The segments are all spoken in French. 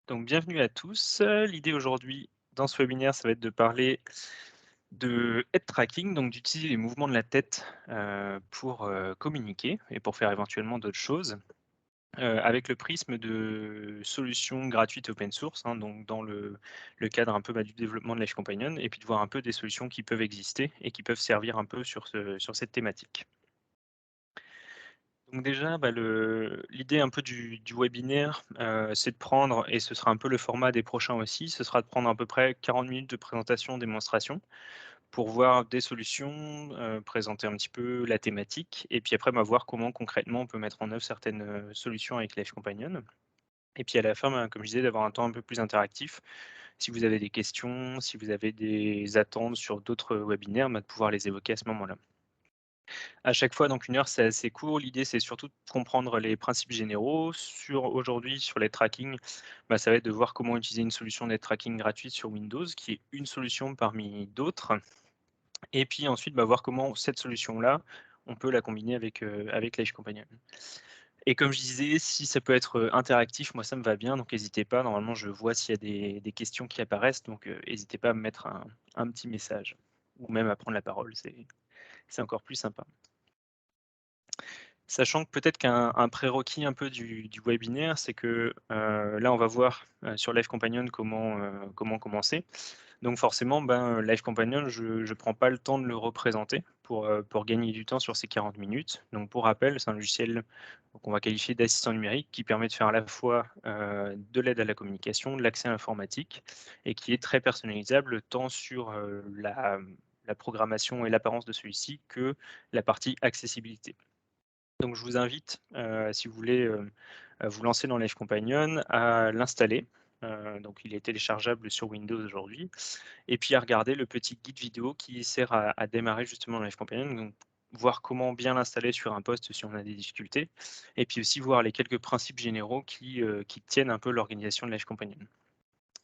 Donc, bienvenue à tous. L'idée aujourd'hui dans ce webinaire, ça va être de parler de head tracking, donc d'utiliser les mouvements de la tête pour communiquer et pour faire éventuellement d'autres choses, avec le prisme de solutions gratuites open source, hein, donc dans le cadre un peu du développement de l'Edge Companion, et puis de voir un peu des solutions qui peuvent exister et qui peuvent servir un peu sur cette thématique. Donc déjà, l'idée un peu du webinaire, c'est de prendre, et ce sera un peu le format des prochains aussi, ce sera de prendre à peu près 40 minutes de présentation, démonstration, pour voir des solutions, présenter un petit peu la thématique, et puis après, voir comment concrètement on peut mettre en œuvre certaines solutions avec l'Edge Companion. Et puis à la fin, comme je disais, d'avoir un temps un peu plus interactif. Si vous avez des questions, si vous avez des attentes sur d'autres webinaires, de pouvoir les évoquer à ce moment-là. À chaque fois, donc 1 heure, c'est assez court. L'idée, c'est surtout de comprendre les principes généraux. Aujourd'hui, sur les tracking, ça va être de voir comment utiliser une solution de tracking gratuite sur Windows, qui est une solution parmi d'autres. Et puis ensuite, voir comment cette solution-là, on peut la combiner avec l'Edge Companion. Et comme je disais, si ça peut être interactif, moi ça me va bien, donc n'hésitez pas. Normalement, je vois s'il y a des questions qui apparaissent, donc n'hésitez pas à me mettre un petit message ou même à prendre la parole, c'est encore plus sympa. Sachant que peut-être qu'un prérequis un peu du webinaire, c'est que là, on va voir sur Live Companion comment commencer. Donc forcément, Live Companion, je ne prends pas le temps de le représenter pour gagner du temps sur ces 40 minutes. Donc pour rappel, c'est un logiciel qu'on va qualifier d'assistant numérique qui permet de faire à la fois de l'aide à la communication, de l'accès à l'informatique, et qui est très personnalisable tant sur la programmation et l'apparence de celui-ci que la partie accessibilité. Donc je vous invite, si vous voulez, vous lancer dans Live Companion, à l'installer. Donc il est téléchargeable sur Windows aujourd'hui, et puis à regarder le petit guide vidéo qui sert à démarrer justement Live Companion, donc voir comment bien l'installer sur un poste si on a des difficultés, et puis aussi voir les quelques principes généraux qui tiennent un peu l'organisation de Live Companion.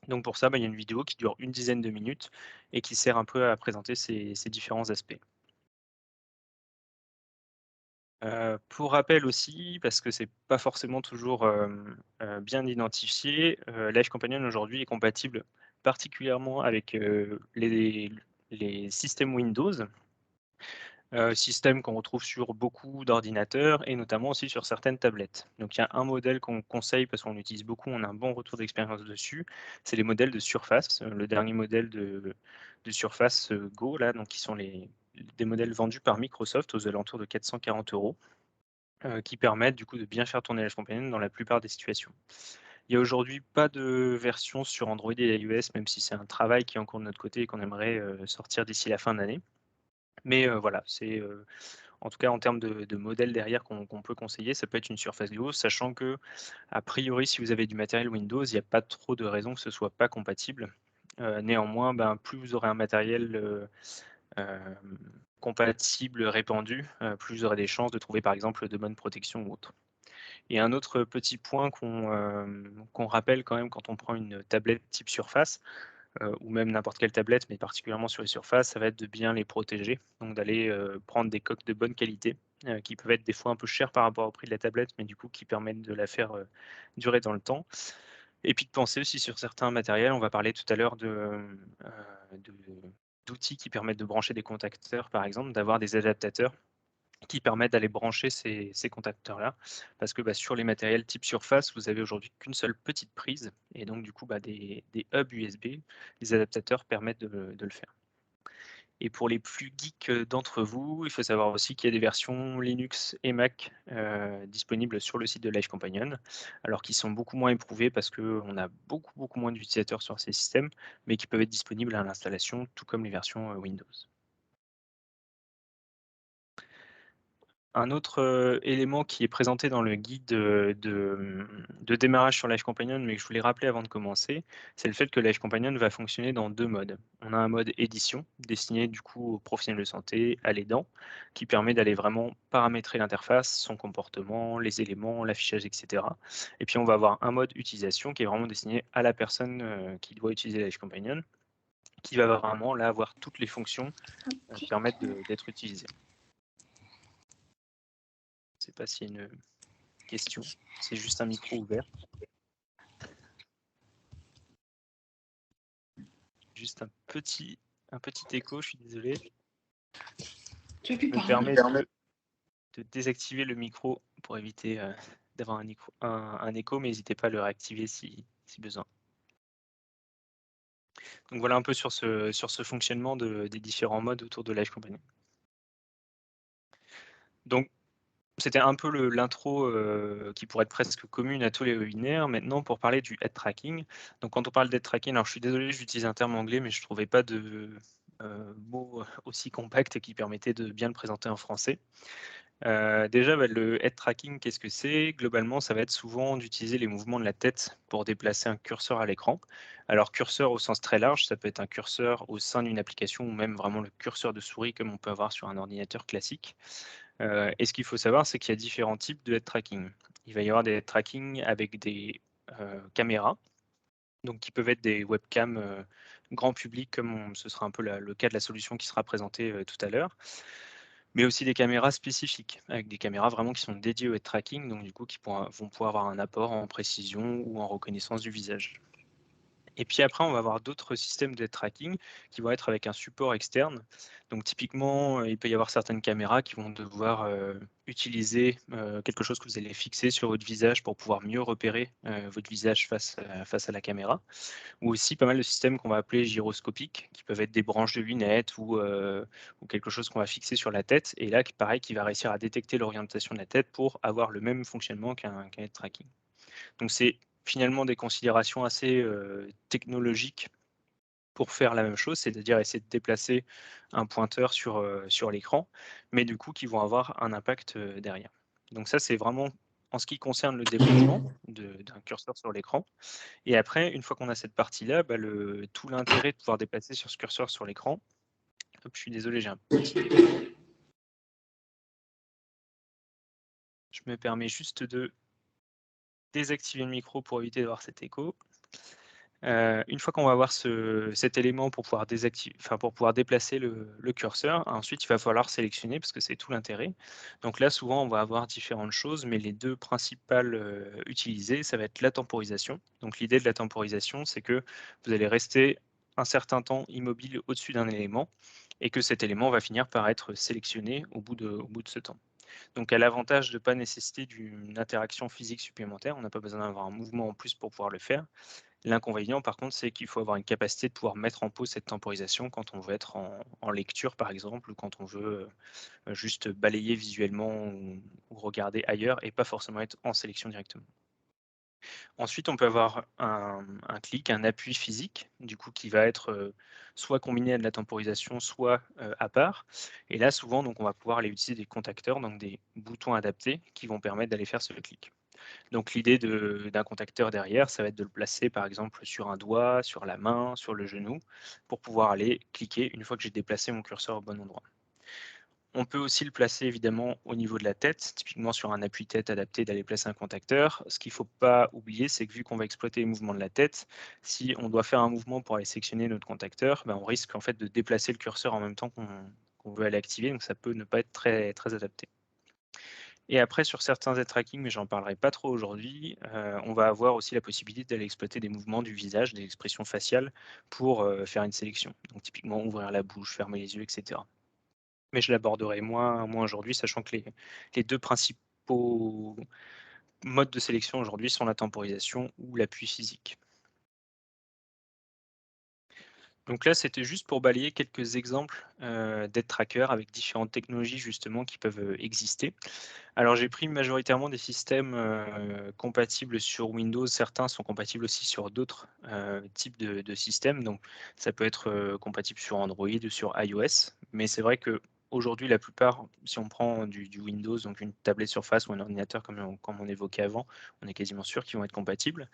Donc pour ça, il y a une vidéo qui dure une dizaine de minutes et qui sert un peu à présenter ces différents aspects. Pour rappel aussi, parce que c'est pas forcément toujours, bien identifié, Live Companion aujourd'hui est compatible particulièrement avec, les systèmes Windows, systèmes qu'on retrouve sur beaucoup d'ordinateurs et notamment aussi sur certaines tablettes. Donc il y a un modèle qu'on conseille parce qu'on l'utilise beaucoup, on a un bon retour d'expérience dessus, c'est les modèles de Surface, le dernier modèle de Surface, Go là, donc qui sont des modèles vendus par Microsoft aux alentours de 440 €. Qui permettent du coup de bien faire tourner Edge Companion dans la plupart des situations. Il y a aujourd'hui pas de version sur Android et iOS, même si c'est un travail qui est en cours de notre côté et qu'on aimerait sortir d'ici la fin d'année. Mais voilà, c'est en tout cas en termes de modèle derrière qu'on peut conseiller, ça peut être une Surface Duo, sachant que a priori, si vous avez du matériel Windows, il n'y a pas trop de raisons que ce soit pas compatible. Néanmoins, plus vous aurez un matériel compatible, répandu, plus vous aurez des chances de trouver par exemple de bonnes protections ou autres. Et un autre petit point qu'on rappelle quand même quand on prend une tablette type Surface, ou même n'importe quelle tablette, mais particulièrement sur les surfaces, ça va être de bien les protéger. Donc d'aller prendre des coques de bonne qualité, qui peuvent être des fois un peu chères par rapport au prix de la tablette, mais du coup qui permettent de la faire durer dans le temps. Et puis de penser aussi sur certains matériels, on va parler tout à l'heure de- d'outils qui permettent de brancher des contacteurs, par exemple, d'avoir des adaptateurs qui permettent d'aller brancher ces contacteurs-là. Parce que sur les matériels type Surface, vous avez aujourd'hui qu'une seule petite prise, et donc du coup des hubs USB, les adaptateurs permettent de le faire. Et pour les plus geeks d'entre vous, il faut savoir aussi qu'il y a des versions Linux et Mac disponibles sur le site de Live Companion, alors qu'ils sont beaucoup moins éprouvés parce qu'on a beaucoup moins d'utilisateurs sur ces systèmes, mais qui peuvent être disponibles à l'installation, tout comme les versions Windows. Un autre élément qui est présenté dans le guide de démarrage sur Live Companion, mais que je voulais rappeler avant de commencer, c'est le fait que Live Companion va fonctionner dans 2 modes. On a un mode édition, destiné du coup aux professionnels de santé, à l'aidant, qui permet d'aller vraiment paramétrer l'interface, son comportement, les éléments, l'affichage, et cetera. Et puis on va avoir un mode utilisation qui est vraiment destiné à la personne qui doit utiliser Live Companion, qui va vraiment là avoir toutes les fonctions qui permettent d'être utilisées. Je ne sais pas s'il y a une question. C'est juste un micro ouvert. juste un petit écho, je suis désolé. Tu as pu Je me parler. permets de désactiver le micro pour éviter d'avoir un écho, mais n'hésitez pas à le réactiver si besoin. Donc voilà un peu sur ce fonctionnement des différents modes autour de Live Companion. Donc c'était un peu l'intro qui pourrait être presque commune à tous les webinaires. Maintenant, pour parler du head tracking. Donc quand on parle d'head tracking, alors je suis désolé, j'utilise un terme anglais, mais je ne trouvais pas de mot aussi compact qui permettait de bien le présenter en français. Déjà, le head tracking, qu'est-ce que c'est? Globalement, ça va être souvent d'utiliser les mouvements de la tête pour déplacer un curseur à l'écran. Alors, curseur au sens très large, ça peut être un curseur au sein d'une application ou même vraiment le curseur de souris comme on peut avoir sur un ordinateur classique. Et ce qu'il faut savoir, c'est qu'il y a différents types de head tracking. Il va y avoir des head tracking avec des caméras, donc qui peuvent être des webcams grand public, comme ce sera un peu le cas de la solution qui sera présentée tout à l'heure. Mais aussi des caméras spécifiques, avec des caméras vraiment qui sont dédiées au head tracking, donc du coup qui vont pouvoir avoir un apport en précision ou en reconnaissance du visage. Et puis après, on va avoir d'autres systèmes de tracking qui vont être avec un support externe. Donc typiquement, il peut y avoir certaines caméras qui vont devoir utiliser quelque chose que vous allez fixer sur votre visage pour pouvoir mieux repérer votre visage face à la caméra. Ou aussi pas mal de systèmes qu'on va appeler gyroscopiques, qui peuvent être des branches de lunettes ou quelque chose qu'on va fixer sur la tête. Et là, pareil, qui va réussir à détecter l'orientation de la tête pour avoir le même fonctionnement qu'un head tracking. Donc c'est finalement des considérations assez technologiques pour faire la même chose, c'est-à-dire essayer de déplacer un pointeur sur l'écran, mais du coup qui vont avoir un impact derrière. Donc ça, c'est vraiment en ce qui concerne le déplacement d'un curseur sur l'écran. Et après, une fois qu'on a cette partie-là, tout l'intérêt de pouvoir déplacer sur ce curseur sur l'écran, je suis désolé, j'ai un petit écho. Je me permets juste de désactiver le micro pour éviter d'avoir cet écho. Une fois qu'on va avoir cet élément pour pouvoir déplacer le curseur, ensuite il va falloir sélectionner parce que c'est tout l'intérêt. Donc là, souvent, on va avoir différentes choses, mais les deux principales utilisées, ça va être la temporisation. Donc l'idée de la temporisation, c'est que vous allez rester un certain temps immobile au-dessus d'un élément et que cet élément va finir par être sélectionné au bout de ce temps. Donc, à l'avantage de ne pas nécessiter d'une interaction physique supplémentaire, on n'a pas besoin d'avoir un mouvement en plus pour pouvoir le faire. L'inconvénient, par contre, c'est qu'il faut avoir une capacité de pouvoir mettre en pause cette temporisation quand on veut être en lecture, par exemple, ou quand on veut juste balayer visuellement ou regarder ailleurs et pas forcément être en sélection directement. Ensuite, on peut avoir un clic, un appui physique, du coup, qui va être soit combiné à de la temporisation, soit à part. Et là, souvent, donc, on va pouvoir aller utiliser des contacteurs, donc des boutons adaptés qui vont permettre d'aller faire ce clic. Donc l'idée d'un contacteur derrière, ça va être de le placer par exemple sur un doigt, sur la main, sur le genou, pour pouvoir aller cliquer une fois que j'ai déplacé mon curseur au bon endroit. On peut aussi le placer évidemment au niveau de la tête, typiquement sur un appui-tête adapté d'aller placer un contacteur. Ce qu'il ne faut pas oublier, c'est que vu qu'on va exploiter les mouvements de la tête, si on doit faire un mouvement pour aller sélectionner notre contacteur, on risque en fait de déplacer le curseur en même temps qu'on veut aller activer, donc ça peut ne pas être très, très adapté. Et après, sur certains head tracking, mais j'en parlerai pas trop aujourd'hui, on va avoir aussi la possibilité d'aller exploiter des mouvements du visage, des expressions faciales pour faire une sélection. Donc typiquement ouvrir la bouche, fermer les yeux, etc. Mais je l'aborderai moins aujourd'hui, sachant que les deux principaux modes de sélection aujourd'hui sont la temporisation ou l'appui physique. Donc là, c'était juste pour balayer quelques exemples d'aide tracker avec différentes technologies justement qui peuvent exister. Alors j'ai pris majoritairement des systèmes compatibles sur Windows. Certains sont compatibles aussi sur d'autres types de systèmes. Donc ça peut être compatible sur Android ou sur iOS. Mais c'est vrai que aujourd'hui, la plupart, si on prend du Windows, donc une tablette Surface ou un ordinateur comme on évoquait avant, on est quasiment sûr qu'ils vont être compatibles.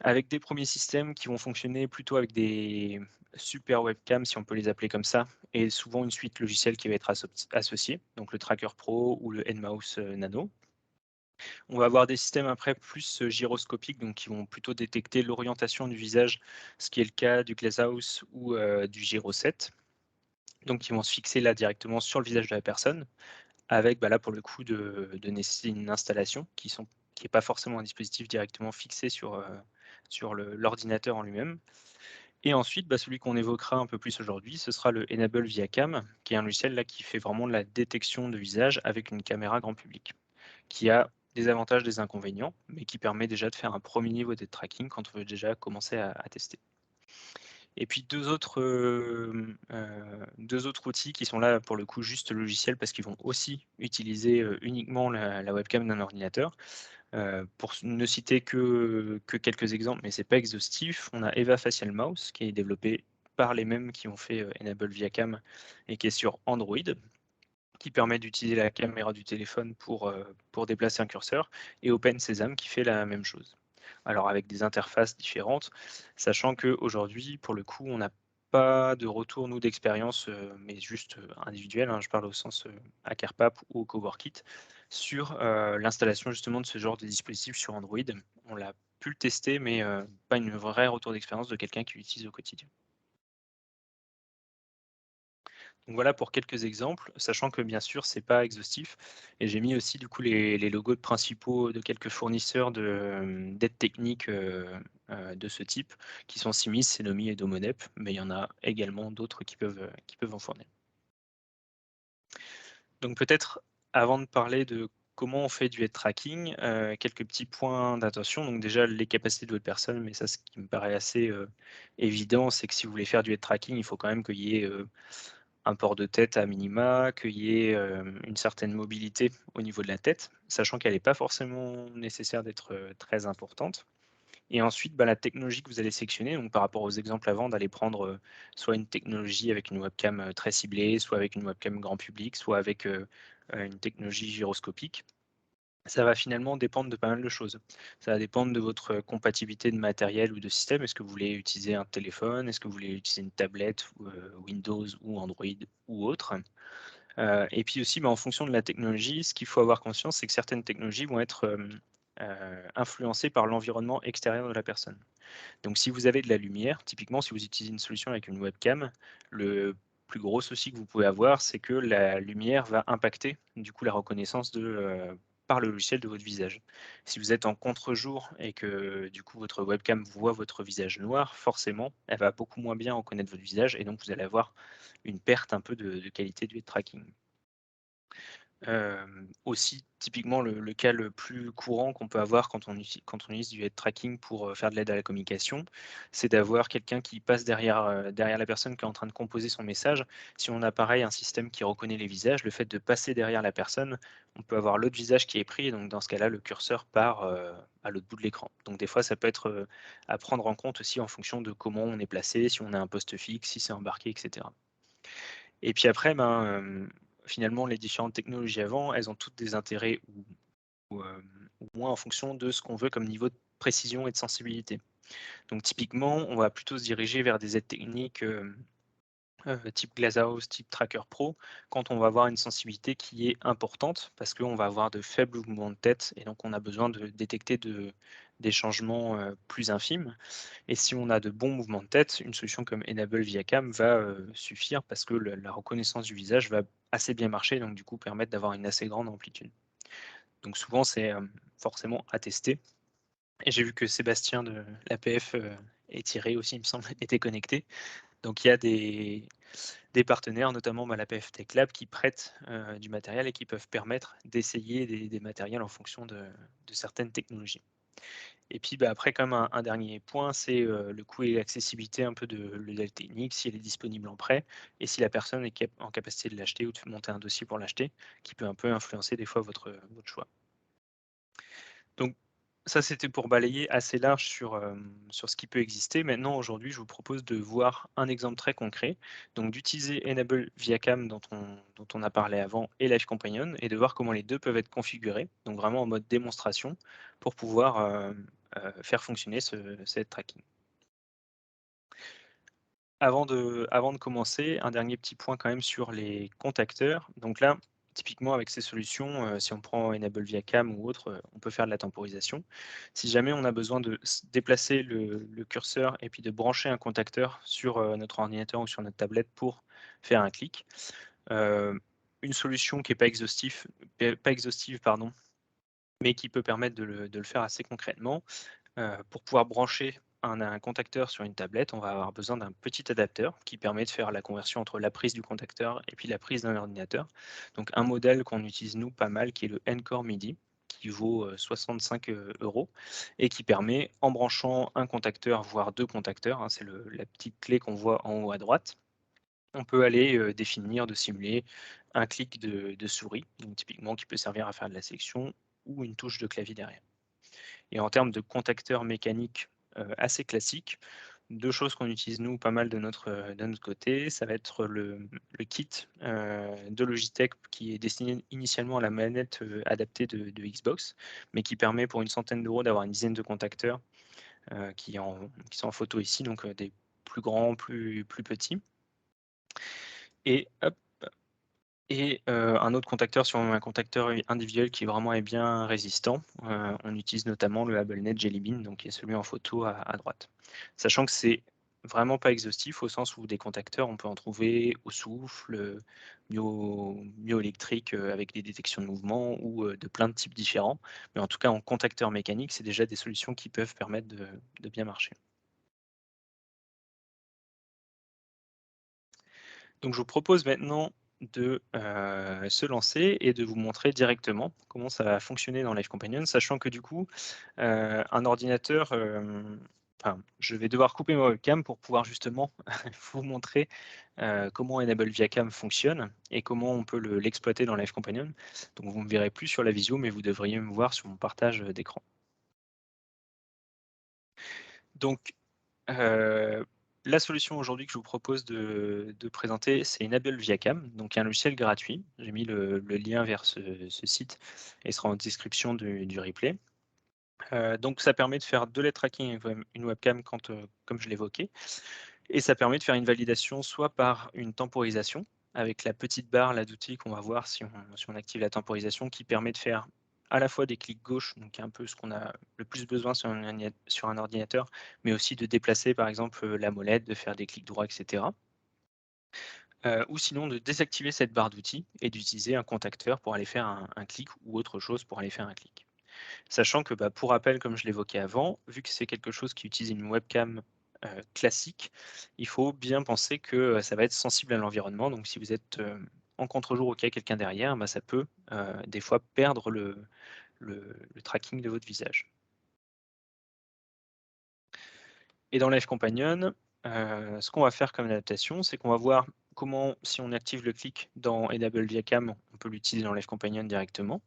Avec des premiers systèmes qui vont fonctionner plutôt avec des super webcams, si on peut les appeler comme ça, et souvent une suite logicielle qui va être associée, donc le Tracker Pro ou le NMouse Nano. On va avoir des systèmes après plus gyroscopiques, donc qui vont plutôt détecter l'orientation du visage, ce qui est le cas du Glasshouse ou du Gyro 7. Donc qui vont se fixer là directement sur le visage de la personne, avec là pour le coup de nécessiter une installation qui n'est pas forcément un dispositif directement fixé sur l'ordinateur en lui-même. Et ensuite, celui qu'on évoquera un peu plus aujourd'hui, ce sera le Enable via Cam, qui est un logiciel là, qui fait vraiment de la détection de visage avec une caméra grand public, qui a des avantages, des inconvénients, mais qui permet déjà de faire un premier niveau de tracking quand on veut déjà commencer à tester. Et puis deux autres outils qui sont là pour le coup juste logiciels parce qu'ils vont aussi utiliser uniquement la webcam d'un ordinateur. Pour ne citer que quelques exemples, mais c'est pas exhaustif, on a Eva Facial Mouse qui est développé par les mêmes qui ont fait Enable via Cam et qui est sur Android, qui permet d'utiliser la caméra du téléphone pour déplacer un curseur, et OpenSesame qui fait la même chose. Alors avec des interfaces différentes, sachant qu'aujourd'hui, pour le coup, on n'a pas de retour, nous, d'expérience, mais juste individuel, hein, je parle au sens HackerPap ou CoworKit, sur l'installation justement de ce genre de dispositif sur Android. On l'a pu le tester, mais pas une vraie retour d'expérience de quelqu'un qui l'utilise au quotidien. Donc voilà pour quelques exemples, sachant que bien sûr, c'est pas exhaustif, et j'ai mis aussi du coup les logos de principaux de quelques fournisseurs d'aide technique de ce type, qui sont Simis, Cenomi et Domonep, mais il y en a également d'autres qui peuvent en fournir. Donc peut-être avant de parler de comment on fait du head tracking, quelques petits points d'attention. Donc déjà les capacités de votre personne, mais ça ce qui me paraît assez évident, c'est que si vous voulez faire du head tracking, il faut quand même qu'il y ait un port de tête à minima, qu'il y ait une certaine mobilité au niveau de la tête, sachant qu'elle n'est pas forcément nécessaire d'être très importante. Et ensuite, la technologie que vous allez sélectionner, donc par rapport aux exemples avant, d'aller prendre soit une technologie avec une webcam très ciblée, soit avec une webcam grand public, soit avec une technologie gyroscopique. Ça va finalement dépendre de pas mal de choses. Ça va dépendre de votre compatibilité de matériel ou de système. Est-ce que vous voulez utiliser un téléphone? Est-ce que vous voulez utiliser une tablette, Windows ou Android ou autre? Et puis aussi, en fonction de la technologie, ce qu'il faut avoir conscience, c'est que certaines technologies vont être influencées par l'environnement extérieur de la personne. Donc si vous avez de la lumière, typiquement si vous utilisez une solution avec une webcam, le plus gros souci que vous pouvez avoir, c'est que la lumière va impacter du coup la reconnaissance par le logiciel de votre visage. Si vous êtes en contre-jour et que du coup votre webcam voit votre visage noir, forcément, elle va beaucoup moins bien reconnaître votre visage et donc vous allez avoir une perte un peu de qualité du tracking. Aussi, typiquement, le cas le plus courant qu'on peut avoir quand on utilise du head tracking pour, faire de l'aide à la communication, c'est d'avoir quelqu'un qui passe derrière la personne qui est en train de composer son message. Si on a pareil un système qui reconnaît les visages, le fait de passer derrière la personne, on peut avoir l'autre visage qui est pris et donc dans ce cas-là, le curseur part, à l'autre bout de l'écran. Donc des fois, ça peut être, à prendre en compte aussi en fonction de comment on est placé, si on a un poste fixe, si c'est embarqué et cetera. Et puis après, finalement, les différentes technologies avant, elles ont toutes des intérêts ou moins en fonction de ce qu'on veut comme niveau de précision et de sensibilité. Donc typiquement, on va plutôt se diriger vers des aides techniques, type Glasshouse, type Tracker Pro, quand on va avoir une sensibilité qui est importante, parce qu'on va avoir de faibles mouvements de tête et donc on a besoin de détecter des changements, plus infimes. Et si on a de bons mouvements de tête, une solution comme Enable via Cam va suffire parce que la reconnaissance du visage va assez bien marcher, donc du coup permettre d'avoir une assez grande amplitude. Donc souvent c'est forcément à tester. Et j'ai vu que Sébastien de l'APF et Thierry aussi, il me semble, était connecté. Donc il y a des partenaires, notamment l'APF Tech Lab, qui prêtent du matériel et qui peuvent permettre d'essayer des matériels en fonction de certaines technologies. Et puis après quand même un dernier point, c'est le coût et l'accessibilité un peu de l'EDEL technique, si elle est disponible en prêt et si la personne est en capacité de l'acheter ou de monter un dossier pour l'acheter, qui peut un peu influencer des fois votre choix. Donc ça, c'était pour balayer assez large sur ce qui peut exister. Maintenant, aujourd'hui, je vous propose de voir un exemple très concret, donc d'utiliser Enable via Cam dont on a parlé avant et Live Companion et de voir comment les deux peuvent être configurés, donc vraiment en mode démonstration pour pouvoir faire fonctionner ce head tracking. Avant de commencer, un dernier petit point quand même sur les contacteurs. Donc là, typiquement avec ces solutions, si on prend Enable via Cam ou autre, on peut faire de la temporisation. Si jamais on a besoin de déplacer le curseur et puis de brancher un contacteur sur notre ordinateur ou sur notre tablette pour faire un clic, euh, une solution qui n'est pas exhaustive, pardon, mais qui peut permettre de le faire assez concrètement, pour pouvoir brancher un contacteur sur une tablette, on va avoir besoin d'un petit adapteur qui permet de faire la conversion entre la prise du contacteur et puis la prise d'un ordinateur. Donc un modèle qu'on utilise nous pas mal qui est le Ncore MIDI qui vaut 65 € et qui permet, en branchant un contacteur, voire 2 contacteurs, hein, c'est la petite clé qu'on voit en haut à droite, on peut aller définir, de simuler un clic de souris, donc typiquement qui peut servir à faire de la sélection ou une touche de clavier derrière. Et en termes de contacteurs mécaniques assez classiques, 2 choses qu'on utilise nous pas mal de notre côté, ça va être le kit de Logitech qui est destiné initialement à la manette adaptée de Xbox, mais qui permet pour une centaine d'euros d'avoir une dizaine de contacteurs qui sont en photo ici, donc des plus grands, plus petits. Et hop, un autre contacteur sur un contacteur individuel qui vraiment est bien résistant. On utilise notamment le AbleNet Jelly Bean, donc qui est celui en photo à droite. Sachant que c'est vraiment pas exhaustif au sens où des contacteurs, on peut en trouver au souffle, myoélectrique, avec des détections de mouvement ou de plein de types différents. Mais en tout cas, en contacteur mécanique, c'est déjà des solutions qui peuvent permettre de bien marcher. Donc je vous propose maintenant de se lancer et de vous montrer directement comment ça va fonctionner dans Live Companion, sachant que du coup, un ordinateur, enfin, je vais devoir couper ma webcam pour pouvoir justement vous montrer comment Enable via Cam fonctionne et comment on peut l'exploiter dans Live Companion. Donc vous ne me verrez plus sur la visio, mais vous devriez me voir sur mon partage d'écran. Donc, la solution aujourd'hui que je vous propose de présenter, c'est Enable via Cam, donc un logiciel gratuit. J'ai mis le lien vers ce site et il sera en description du replay. Donc ça permet de faire de l'head tracking avec une webcam comme je l'évoquais, et ça permet de faire une validation soit par une temporisation, avec la petite barre là d'outils qu'on va voir si on active la temporisation, qui permet de faire à la fois des clics gauche, donc un peu ce qu'on a le plus besoin sur un ordinateur, mais aussi de déplacer par exemple la molette, de faire des clics droits, etc. Ou sinon de désactiver cette barre d'outils et d'utiliser un contacteur pour aller faire un clic ou autre chose pour aller faire un clic. Sachant que, bah, pour rappel, comme je l'évoquais avant, vu que c'est quelque chose qui utilise une webcam classique, il faut bien penser que ça va être sensible à l'environnement. Donc si vous êtes en contre-jour ou qu'il y a quelqu'un derrière, bah, ça peut des fois perdre le tracking de votre visage. Et dans Live Companion, ce qu'on va faire comme adaptation, c'est qu'on va voir comment, si on active le clic dans Enable via Cam, on peut l'utiliser dans Live Companion directement.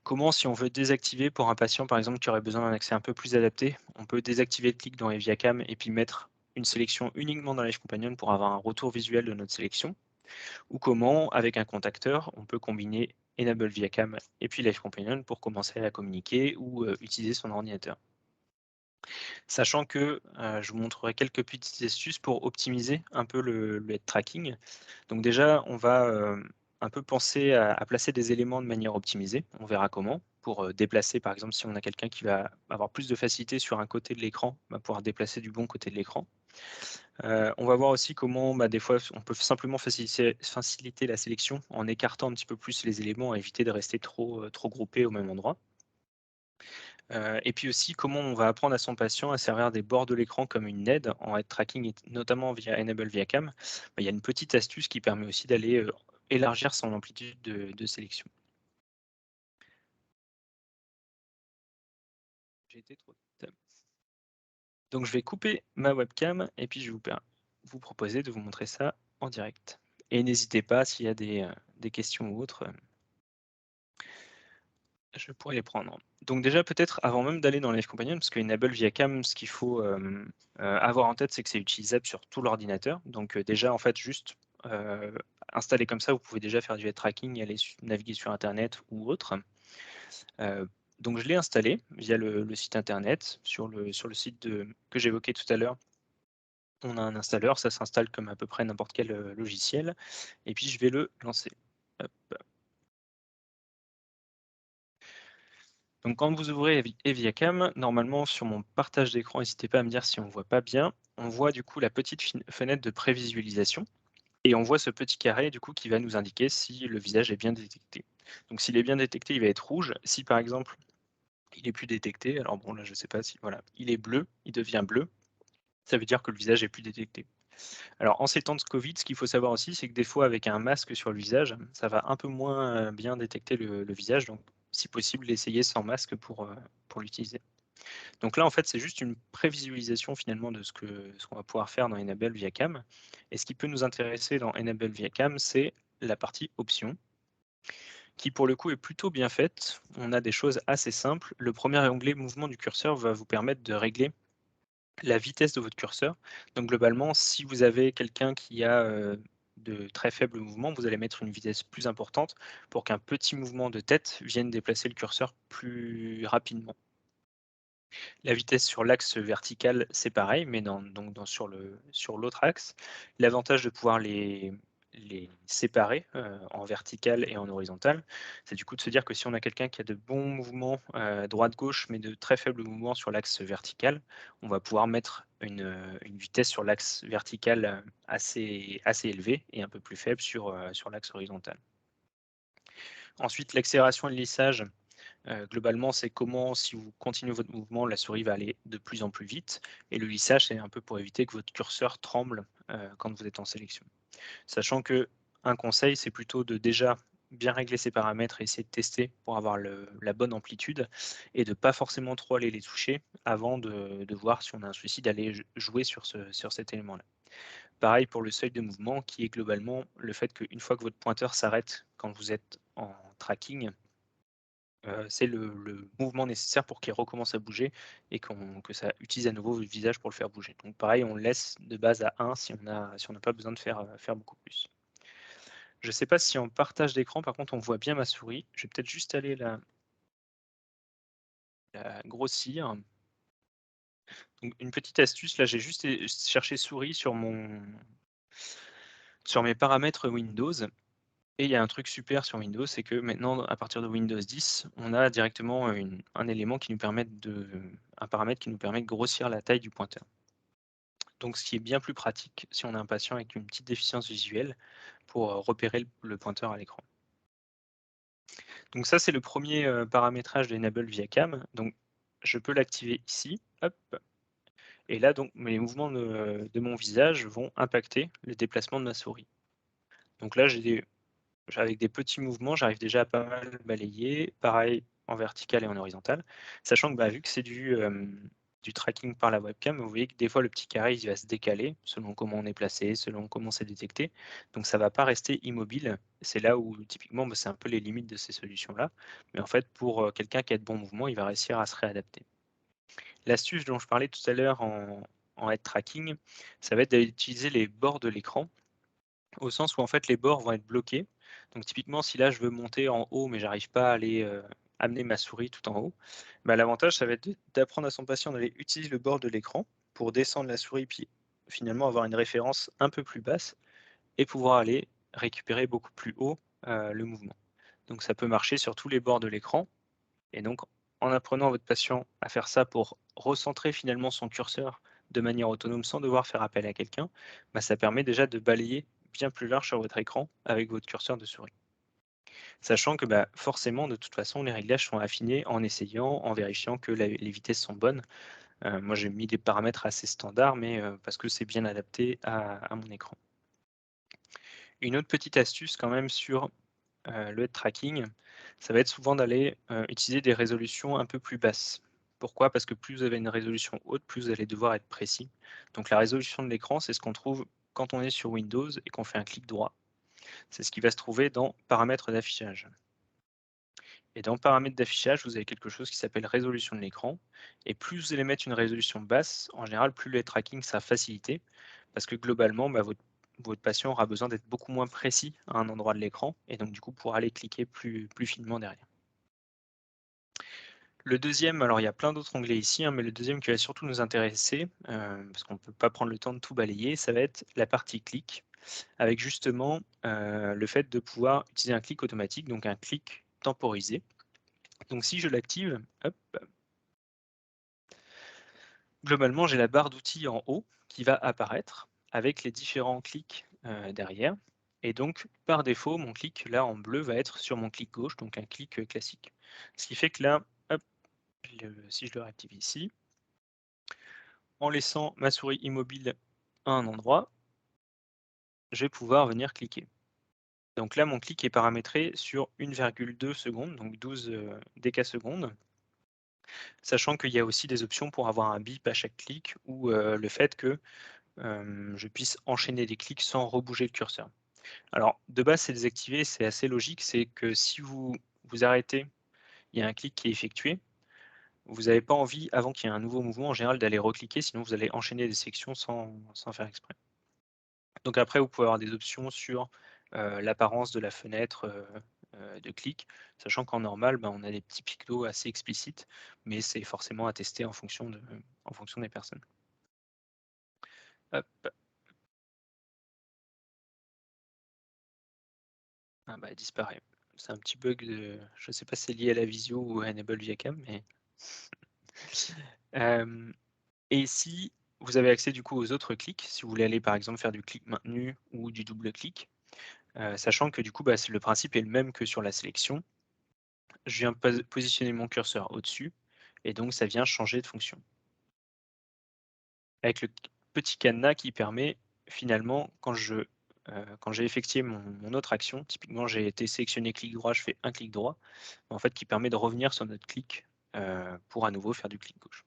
Comment, si on veut désactiver pour un patient, par exemple, qui aurait besoin d'un accès un peu plus adapté, on peut désactiver le clic dans Eviacam et puis mettre une sélection uniquement dans Live Companion pour avoir un retour visuel de notre sélection. Ou comment, avec un contacteur, on peut combiner Enable Viacam et puis Live Companion pour commencer à communiquer ou utiliser son ordinateur. Sachant que je vous montrerai quelques petites astuces pour optimiser un peu le head tracking. Donc déjà, on va un peu penser à placer des éléments de manière optimisée. On verra comment. Pour déplacer, par exemple, si on a quelqu'un qui va avoir plus de facilité sur un côté de l'écran, on va pouvoir déplacer du bon côté de l'écran. On va voir aussi comment, bah, des fois, on peut simplement faciliter la sélection en écartant un petit peu plus les éléments, éviter de rester trop groupés au même endroit. Et puis aussi, comment on va apprendre à son patient à servir des bords de l'écran comme une aide en head tracking, et notamment via Enable via Cam. Bah, il y a une petite astuce qui permet aussi d'aller élargir son amplitude de sélection. J'ai été trop vite. Donc je vais couper ma webcam et puis je vais vous proposer de vous montrer ça en direct. Et n'hésitez pas, s'il y a des questions ou autres, je pourrais les prendre. Donc déjà, peut-être avant même d'aller dans Live Companion, parce que Enable via Cam, ce qu'il faut avoir en tête, c'est que c'est utilisable sur tout l'ordinateur. Donc déjà, en fait, juste installer comme ça, vous pouvez déjà faire du head tracking, aller naviguer sur Internet ou autre. Donc je l'ai installé via le site Internet. Sur le site que j'évoquais tout à l'heure, on a un installeur, ça s'installe comme à peu près n'importe quel logiciel. Et puis je vais le lancer. Hop. Donc quand vous ouvrez Eviacam, normalement sur mon partage d'écran, n'hésitez pas à me dire si on ne voit pas bien. On voit du coup la petite fenêtre de prévisualisation et on voit ce petit carré du coup qui va nous indiquer si le visage est bien détecté. Donc s'il est bien détecté, il va être rouge. Si par exemple il est plus détecté. Alors bon, là, je sais pas si voilà, il est bleu, il devient bleu, ça veut dire que le visage est plus détecté. Alors en ces temps de Covid, ce qu'il faut savoir aussi, c'est que des fois avec un masque sur le visage, ça va un peu moins, bien détecter le visage, donc si possible, l'essayer sans masque pour l'utiliser. Donc là, en fait, c'est juste une prévisualisation finalement de ce qu'on va pouvoir faire dans Enable via Cam. Et ce qui peut nous intéresser dans Enable via Cam, c'est la partie options, qui pour le coup est plutôt bien faite. On a des choses assez simples. Le premier onglet mouvement du curseur va vous permettre de régler la vitesse de votre curseur. Donc globalement, si vous avez quelqu'un qui a de très faibles mouvements, vous allez mettre une vitesse plus importante pour qu'un petit mouvement de tête vienne déplacer le curseur plus rapidement. La vitesse sur l'axe vertical, c'est pareil, mais sur l'autre axe. L'avantage de pouvoir les séparer en vertical et en horizontal, c'est du coup de se dire que si on a quelqu'un qui a de bons mouvements droite-gauche, mais de très faibles mouvements sur l'axe vertical, on va pouvoir mettre une vitesse sur l'axe vertical assez élevée et un peu plus faible sur l'axe horizontal. Ensuite, l'accélération et le lissage, globalement, c'est comment, si vous continuez votre mouvement, la souris va aller de plus en plus vite. Et le lissage, c'est un peu pour éviter que votre curseur tremble quand vous êtes en sélection. Sachant que un conseil, c'est plutôt de déjà bien régler ses paramètres et essayer de tester pour avoir la bonne amplitude et de pas forcément trop aller les toucher avant de voir si on a un souci d'aller jouer sur cet élément-là. Pareil pour le seuil de mouvement qui est globalement le fait qu'une fois que votre pointeur s'arrête quand vous êtes en tracking, c'est le mouvement nécessaire pour qu'il recommence à bouger et que ça utilise à nouveau le visage pour le faire bouger. Donc pareil, on laisse de base à 1 si on n'a pas besoin de faire beaucoup plus. Je ne sais pas si en partage d'écran, par contre, on voit bien ma souris. Je vais peut-être juste aller la grossir. Donc une petite astuce, là, j'ai juste cherché souris sur mes paramètres Windows. Et il y a un truc super sur Windows, c'est que maintenant, à partir de Windows 10, on a directement un élément qui nous permet un paramètre qui nous permet de grossir la taille du pointeur. Donc, ce qui est bien plus pratique si on a un patient avec une petite déficience visuelle pour repérer le pointeur à l'écran. Donc ça, c'est le premier paramétrage d'Enable via Cam. Donc, je peux l'activer ici. Hop. Et là, donc, mes mouvements de mon visage vont impacter le déplacement de ma souris. Donc là, avec des petits mouvements, j'arrive déjà à pas mal balayer, pareil en vertical et en horizontal, sachant que vu que c'est du tracking par la webcam, vous voyez que des fois le petit carré il va se décaler selon comment on est placé, selon comment c'est détecté, donc ça ne va pas rester immobile. C'est là où typiquement c'est un peu les limites de ces solutions-là, mais en fait pour quelqu'un qui a de bons mouvements, il va réussir à se réadapter. L'astuce dont je parlais tout à l'heure en head tracking, ça va être d'utiliser les bords de l'écran au sens où en fait les bords vont être bloqués. Donc typiquement si là je veux monter en haut mais j'arrive pas à aller amener ma souris tout en haut, l'avantage ça va être d'apprendre à son patient d'aller utiliser le bord de l'écran pour descendre la souris puis finalement avoir une référence un peu plus basse et pouvoir aller récupérer beaucoup plus haut le mouvement. Donc ça peut marcher sur tous les bords de l'écran et donc en apprenant à votre patient à faire ça pour recentrer finalement son curseur de manière autonome sans devoir faire appel à quelqu'un, ça permet déjà de balayer bien plus large sur votre écran avec votre curseur de souris. Sachant que forcément, de toute façon, les réglages sont affinés en essayant, en vérifiant que les vitesses sont bonnes. Moi, j'ai mis des paramètres assez standards, mais parce que c'est bien adapté à mon écran. Une autre petite astuce quand même sur le head tracking, ça va être souvent d'aller utiliser des résolutions un peu plus basses. Pourquoi? Parce que plus vous avez une résolution haute, plus vous allez devoir être précis. Donc la résolution de l'écran, c'est ce qu'on trouve quand on est sur Windows et qu'on fait un clic droit. C'est ce qui va se trouver dans paramètres d'affichage. Et dans paramètres d'affichage, vous avez quelque chose qui s'appelle résolution de l'écran. Et plus vous allez mettre une résolution basse, en général, plus le tracking sera facilité. Parce que globalement, votre patient aura besoin d'être beaucoup moins précis à un endroit de l'écran. Et donc, du coup, pourra aller cliquer plus finement derrière. Le deuxième, alors il y a plein d'autres onglets ici, mais le deuxième qui va surtout nous intéresser, parce qu'on ne peut pas prendre le temps de tout balayer, ça va être la partie clic, avec justement le fait de pouvoir utiliser un clic automatique, donc un clic temporisé. Donc si je l'active, hop, globalement j'ai la barre d'outils en haut qui va apparaître avec les différents clics derrière. Et donc par défaut, mon clic là en bleu va être sur mon clic gauche, donc un clic classique. Ce qui fait que là, hop, si je le réactive ici, en laissant ma souris immobile à un endroit, je vais pouvoir venir cliquer. Donc là, mon clic est paramétré sur 1,2 secondes, donc 12 décasecondes, sachant qu'il y a aussi des options pour avoir un bip à chaque clic ou le fait que je puisse enchaîner des clics sans rebouger le curseur. Alors, de base, c'est désactivé, c'est assez logique, c'est que si vous vous arrêtez, il y a un clic qui est effectué, vous n'avez pas envie, avant qu'il y ait un nouveau mouvement, en général, d'aller recliquer, sinon vous allez enchaîner des sections sans faire exprès. Donc après, vous pouvez avoir des options sur l'apparence de la fenêtre de clic, sachant qu'en normal, on a des petits pictos assez explicites, mais c'est forcément à tester en fonction des personnes. Hop. Ah bah, elle disparaît. C'est un petit bug je ne sais pas si c'est lié à la visio ou à Enable via cam, mais et ici, vous avez accès du coup aux autres clics, si vous voulez aller par exemple faire du clic maintenu ou du double clic, sachant que du coup, le principe est le même que sur la sélection. Je viens positionner mon curseur au-dessus et donc ça vient changer de fonction. Avec le petit cadenas qui permet finalement quand j'ai effectué mon autre action, typiquement j'ai été sélectionné clic droit, je fais un clic droit, en fait qui permet de revenir sur notre clic, pour à nouveau faire du clic gauche.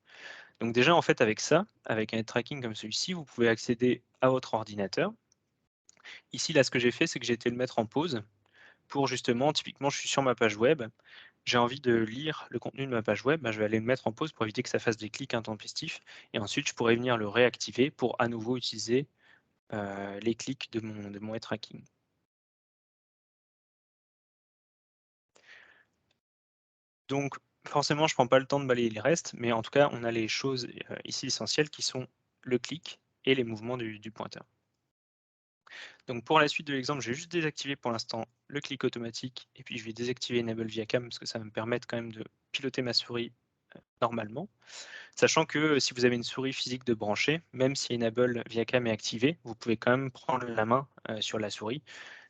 Donc déjà en fait avec ça, avec un head tracking comme celui-ci, vous pouvez accéder à votre ordinateur. Ici là ce que j'ai fait, c'est que j'ai été le mettre en pause pour justement typiquement je suis sur ma page web, j'ai envie de lire le contenu de ma page web, je vais aller le mettre en pause pour éviter que ça fasse des clics intempestifs et ensuite je pourrais venir le réactiver pour à nouveau utiliser les clics de mon head tracking. Donc forcément, je ne prends pas le temps de balayer les restes, mais en tout cas, on a les choses ici essentielles qui sont le clic et les mouvements du pointeur. Donc pour la suite de l'exemple, je vais juste désactiver pour l'instant le clic automatique et puis je vais désactiver Enable via cam parce que ça va me permettre quand même de piloter ma souris normalement. Sachant que si vous avez une souris physique de brancher, même si Enable via cam est activé, vous pouvez quand même prendre la main sur la souris.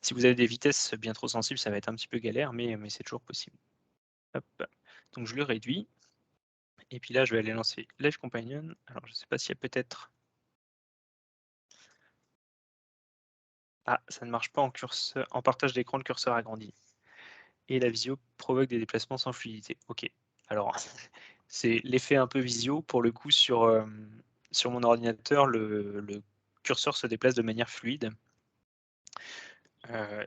Si vous avez des vitesses bien trop sensibles, ça va être un petit peu galère, mais c'est toujours possible. Hop. Donc je le réduis. Et puis là, je vais aller lancer Live Companion. Alors, je ne sais pas s'il y a peut-être... Ah, ça ne marche pas en partage d'écran, le curseur agrandi. Et la visio provoque des déplacements sans fluidité. Ok. Alors, c'est l'effet un peu visio. Pour le coup, sur mon ordinateur, le curseur se déplace de manière fluide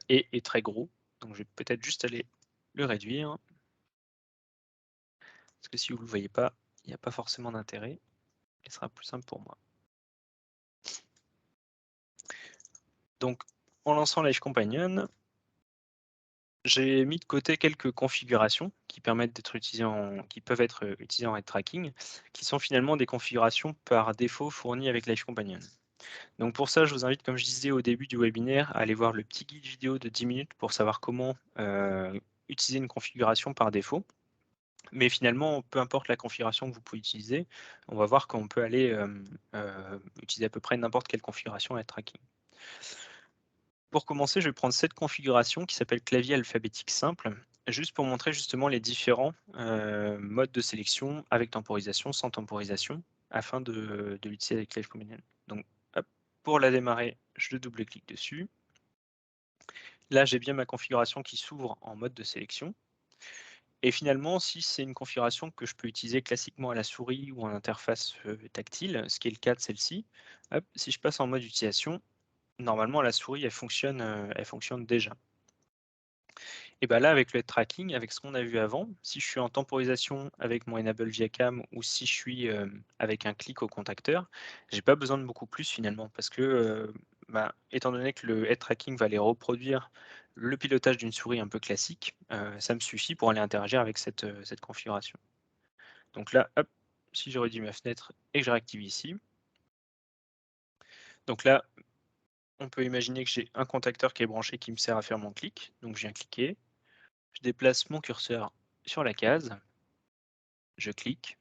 et est très gros. Donc, je vais peut-être juste aller le réduire. Parce que si vous ne le voyez pas, il n'y a pas forcément d'intérêt. Ce sera plus simple pour moi. Donc, en lançant Live Companion, j'ai mis de côté quelques configurations qui peuvent être utilisées en head tracking, qui sont finalement des configurations par défaut fournies avec Live Companion. Donc pour ça, je vous invite, comme je disais au début du webinaire, à aller voir le petit guide vidéo de 10 minutes pour savoir comment utiliser une configuration par défaut. Mais finalement, peu importe la configuration que vous pouvez utiliser, on va voir qu'on peut aller utiliser à peu près n'importe quelle configuration head tracking. Pour commencer, je vais prendre cette configuration qui s'appelle clavier alphabétique simple, juste pour montrer justement les différents modes de sélection avec temporisation, sans temporisation, afin de l'utiliser avec Live Companion. Donc, hop, pour la démarrer, je double-clique dessus. Là, j'ai bien ma configuration qui s'ouvre en mode de sélection. Et finalement, si c'est une configuration que je peux utiliser classiquement à la souris ou en interface tactile, ce qui est le cas de celle-ci, si je passe en mode utilisation, normalement la souris elle fonctionne déjà. Et là, avec le head tracking, avec ce qu'on a vu avant, si je suis en temporisation avec mon Enable via cam ou si je suis avec un clic au contacteur, j'ai pas besoin de beaucoup plus finalement parce que étant donné que le head tracking va aller reproduire le pilotage d'une souris un peu classique, ça me suffit pour aller interagir avec cette configuration. Donc là, hop, si je réduis ma fenêtre et que je réactive ici, donc là, on peut imaginer que j'ai un contacteur qui est branché qui me sert à faire mon clic. Donc je viens cliquer, je déplace mon curseur sur la case, je clique,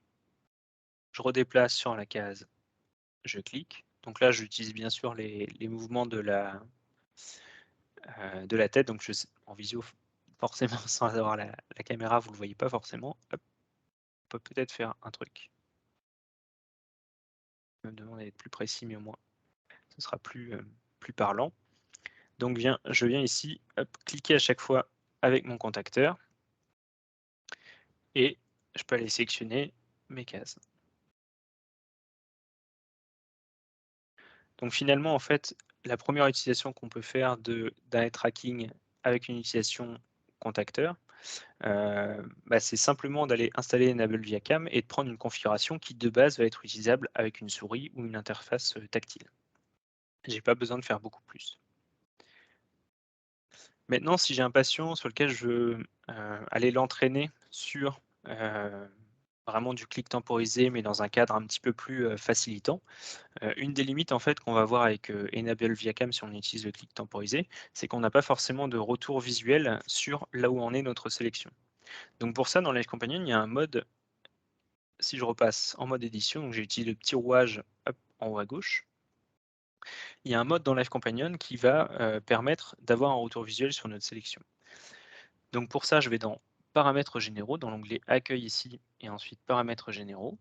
je redéplace sur la case, je clique. Donc là, j'utilise bien sûr les mouvements de la tête. Donc en visio, forcément, sans avoir la caméra, vous ne le voyez pas forcément. Hop, peut peut-être faire un truc. Je me demande d'être plus précis, mais au moins, ce sera plus parlant. Donc je viens ici, hop, cliquer à chaque fois avec mon contacteur et je peux aller sélectionner mes cases. Donc finalement, en fait, la première utilisation qu'on peut faire d'un eye tracking avec une utilisation contacteur, c'est simplement d'aller installer Enable via Cam et de prendre une configuration qui de base va être utilisable avec une souris ou une interface tactile. J'ai pas besoin de faire beaucoup plus. Maintenant, si j'ai un patient sur lequel je veux aller l'entraîner sur vraiment du clic temporisé, mais dans un cadre un petit peu plus facilitant, une des limites en fait qu'on va voir avec Enable via Cam si on utilise le clic temporisé, c'est qu'on n'a pas forcément de retour visuel sur là où en est notre sélection. Donc pour ça, dans Live Companion, il y a un mode, si je repasse en mode édition, donc j'ai utilisé le petit rouage hop, en haut à gauche, il y a un mode dans Live Companion qui va permettre d'avoir un retour visuel sur notre sélection. Donc pour ça, je vais dans Paramètres généraux, dans l'onglet Accueil ici, et ensuite Paramètres généraux.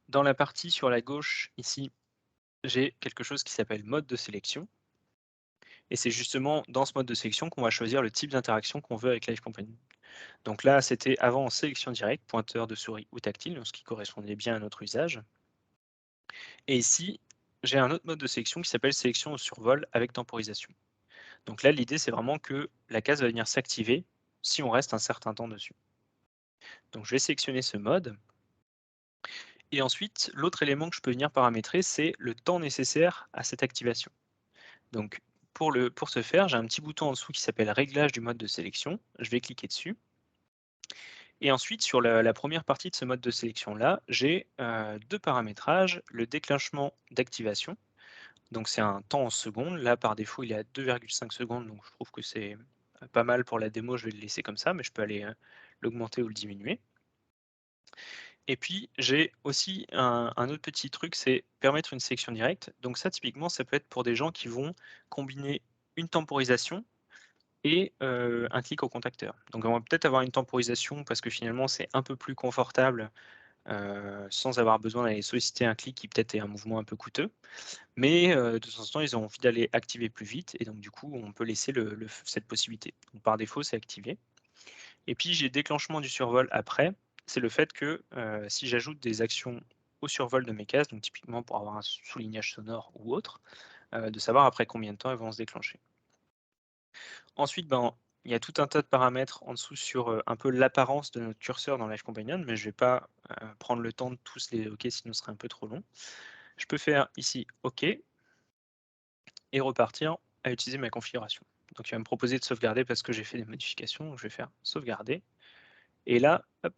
Dans la partie sur la gauche ici, j'ai quelque chose qui s'appelle mode de sélection. Et c'est justement dans ce mode de sélection qu'on va choisir le type d'interaction qu'on veut avec Live Companion. Donc là, c'était avant en sélection directe, pointeur de souris ou tactile, ce qui correspondait bien à notre usage. Et ici, j'ai un autre mode de sélection qui s'appelle sélection au survol avec temporisation. Donc là, l'idée, c'est vraiment que la case va venir s'activer si on reste un certain temps dessus. Donc je vais sélectionner ce mode. Et ensuite, l'autre élément que je peux venir paramétrer, c'est le temps nécessaire à cette activation. Donc pour ce faire, j'ai un petit bouton en dessous qui s'appelle Réglage du mode de sélection. Je vais cliquer dessus. Et ensuite, sur la première partie de ce mode de sélection-là, j'ai deux paramétrages, le déclenchement d'activation. Donc c'est un temps en secondes. Là, par défaut, il est à 2,5 secondes, donc je trouve que c'est pas mal pour la démo. Je vais le laisser comme ça, mais je peux aller l'augmenter ou le diminuer. Et puis, j'ai aussi un autre petit truc, c'est permettre une sélection directe. Donc ça, typiquement, ça peut être pour des gens qui vont combiner une temporisation et un clic au contacteur. Donc on va peut-être avoir une temporisation parce que finalement, c'est un peu plus confortable sans avoir besoin d'aller solliciter un clic qui peut-être est un mouvement un peu coûteux. Mais de temps en temps, ils ont envie d'aller activer plus vite et donc du coup, on peut laisser cette possibilité. Donc, par défaut, c'est activé. Et puis j'ai déclenchement du survol après. C'est le fait que si j'ajoute des actions au survol de mes cases, donc typiquement pour avoir un soulignage sonore ou autre, de savoir après combien de temps elles vont se déclencher. Ensuite, il y a tout un tas de paramètres en dessous sur un peu l'apparence de notre curseur dans Live Companion, mais je ne vais pas prendre le temps de tous les évoquer, sinon ce serait un peu trop long. Je peux faire ici OK et repartir à utiliser ma configuration. Donc il va me proposer de sauvegarder parce que j'ai fait des modifications, donc je vais faire sauvegarder. Et là, hop,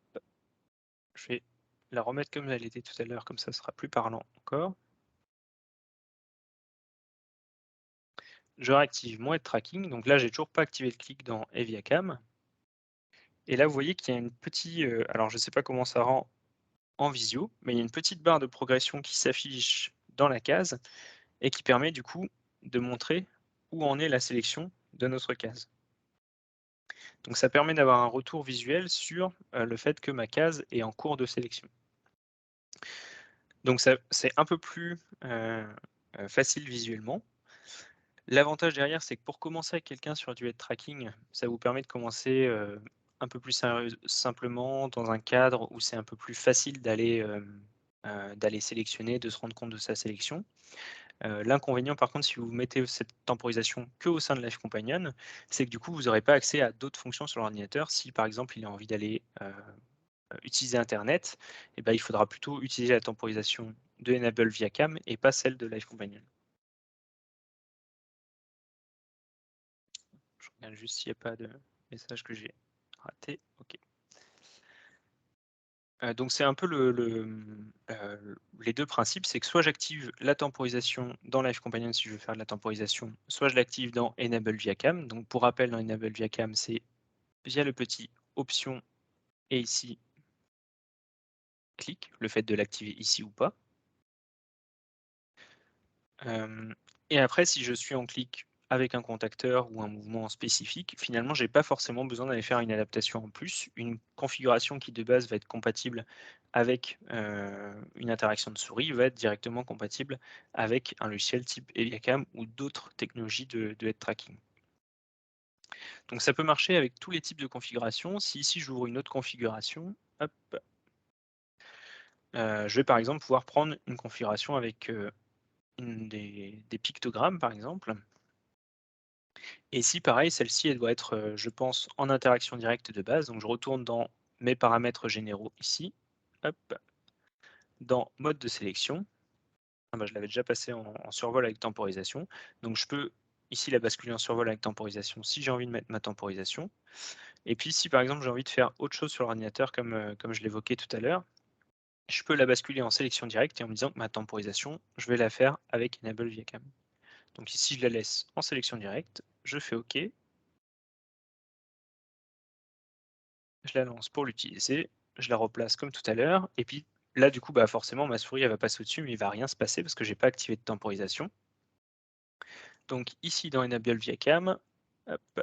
je vais la remettre comme elle était tout à l'heure, comme ça sera plus parlant encore. Je réactive mon head tracking, donc là j'ai toujours pas activé le clic dans Evia Cam. Et là vous voyez qu'il y a une petite, alors je ne sais pas comment ça rend en visio, mais il y a une petite barre de progression qui s'affiche dans la case et qui permet du coup de montrer où en est la sélection de notre case. Donc ça permet d'avoir un retour visuel sur le fait que ma case est en cours de sélection. Donc c'est un peu plus facile visuellement. L'avantage derrière, c'est que pour commencer avec quelqu'un sur du head tracking, ça vous permet de commencer un peu plus simplement dans un cadre où c'est un peu plus facile d'aller sélectionner, de se rendre compte de sa sélection. L'inconvénient, par contre, si vous mettez cette temporisation que au sein de Live Companion, c'est que du coup, vous n'aurez pas accès à d'autres fonctions sur l'ordinateur. Si par exemple, il a envie d'aller utiliser Internet, eh ben, il faudra plutôt utiliser la temporisation de Enable via Cam et pas celle de Live Companion. Je regarde juste s'il n'y a pas de message que j'ai raté. OK. Donc c'est un peu les deux principes, c'est que soit j'active la temporisation dans Live Companion si je veux faire de la temporisation, soit je l'active dans Enable via Cam. Donc pour rappel, dans Enable via Cam, c'est via le petit option et ici clic, le fait de l'activer ici ou pas. Et après, si je suis en clic avec un contacteur ou un mouvement spécifique, finalement, j'ai pas forcément besoin d'aller faire une adaptation en plus. Une configuration qui de base va être compatible avec une interaction de souris va être directement compatible avec un logiciel type Eliacam ou d'autres technologies de head tracking. Donc ça peut marcher avec tous les types de configurations. Si ici j'ouvre une autre configuration, hop, je vais par exemple pouvoir prendre une configuration avec des pictogrammes par exemple. Et ici pareil, celle-ci elle doit être, je pense, en interaction directe de base. Donc je retourne dans mes paramètres généraux ici, hop, dans mode de sélection. Ah bah, je l'avais déjà passé en survol avec temporisation. Donc je peux ici la basculer en survol avec temporisation si j'ai envie de mettre ma temporisation. Et puis si par exemple j'ai envie de faire autre chose sur l'ordinateur comme je l'évoquais tout à l'heure, je peux la basculer en sélection directe et en me disant que ma temporisation, je vais la faire avec Enable Viacam. Donc ici je la laisse en sélection directe, je fais OK, je la lance pour l'utiliser, je la replace comme tout à l'heure, et puis là du coup bah forcément ma souris elle va passer au-dessus mais il va rien se passer parce que j'ai pas activé de temporisation. Donc ici dans Enable Viacam, hop,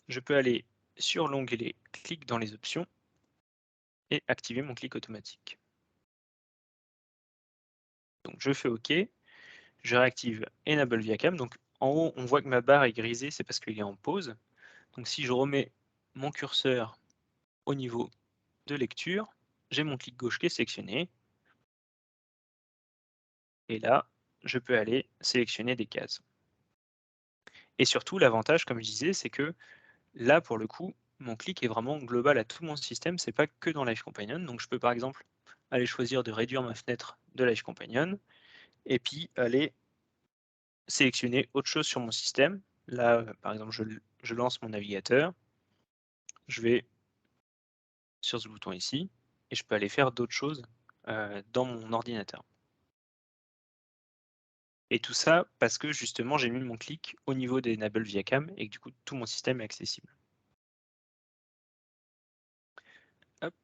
je peux aller sur l'onglet clic dans les options et activer mon clic automatique. Donc je fais OK, je réactive Enable Viacam. Donc en haut, on voit que ma barre est grisée, c'est parce qu'il est en pause. Donc si je remets mon curseur au niveau de lecture, j'ai mon clic gauche qui est sélectionné. Et là, je peux aller sélectionner des cases. Et surtout, l'avantage, comme je disais, c'est que là, pour le coup, mon clic est vraiment global à tout mon système, c'est pas que dans Live Companion. Donc je peux par exemple aller choisir de réduire ma fenêtre de Live Companion et puis aller sélectionner autre chose sur mon système. Là, par exemple, je lance mon navigateur, je vais sur ce bouton ici et je peux aller faire d'autres choses dans mon ordinateur. Et tout ça parce que justement j'ai mis mon clic au niveau des Enable Viacam et que du coup tout mon système est accessible. Hop.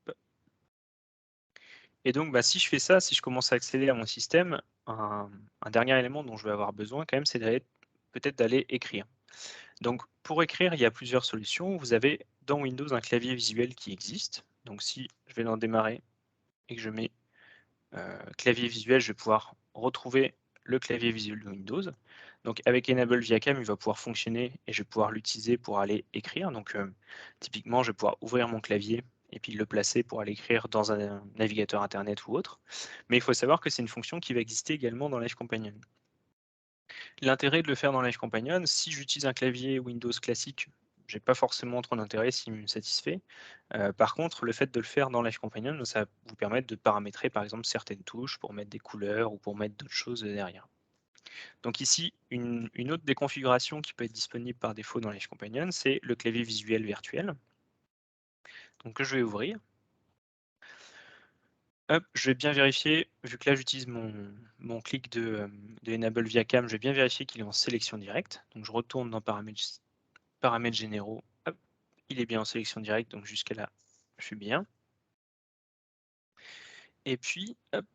Et donc bah, si je fais ça, si je commence à accéder à mon système, un dernier élément dont je vais avoir besoin quand même, c'est peut-être d'aller écrire. Donc pour écrire, il y a plusieurs solutions. Vous avez dans Windows un clavier visuel qui existe. Donc si je vais dans démarrer et que je mets clavier visuel, je vais pouvoir retrouver le clavier visuel de Windows. Donc avec Enable Viacam, il va pouvoir fonctionner et je vais pouvoir l'utiliser pour aller écrire. Donc typiquement, je vais pouvoir ouvrir mon clavier et puis le placer pour aller écrire dans un navigateur internet ou autre. Mais il faut savoir que c'est une fonction qui va exister également dans Live Companion. L'intérêt de le faire dans Live Companion, si j'utilise un clavier Windows classique, j'ai pas forcément trop d'intérêt s'il me satisfait. Par contre, le fait de le faire dans Live Companion, ça va vous permettre de paramétrer par exemple certaines touches pour mettre des couleurs ou pour mettre d'autres choses derrière. Donc ici, une autre des configurations qui peut être disponible par défaut dans Live Companion, c'est le clavier visuel virtuel. Donc que je vais ouvrir. Hop, je vais bien vérifier, vu que là j'utilise mon clic de Enable Viacam, je vais bien vérifier qu'il est en sélection directe. Donc je retourne dans paramètres généraux, hop, il est bien en sélection directe, donc jusqu'à là, je suis bien. Et puis, hop,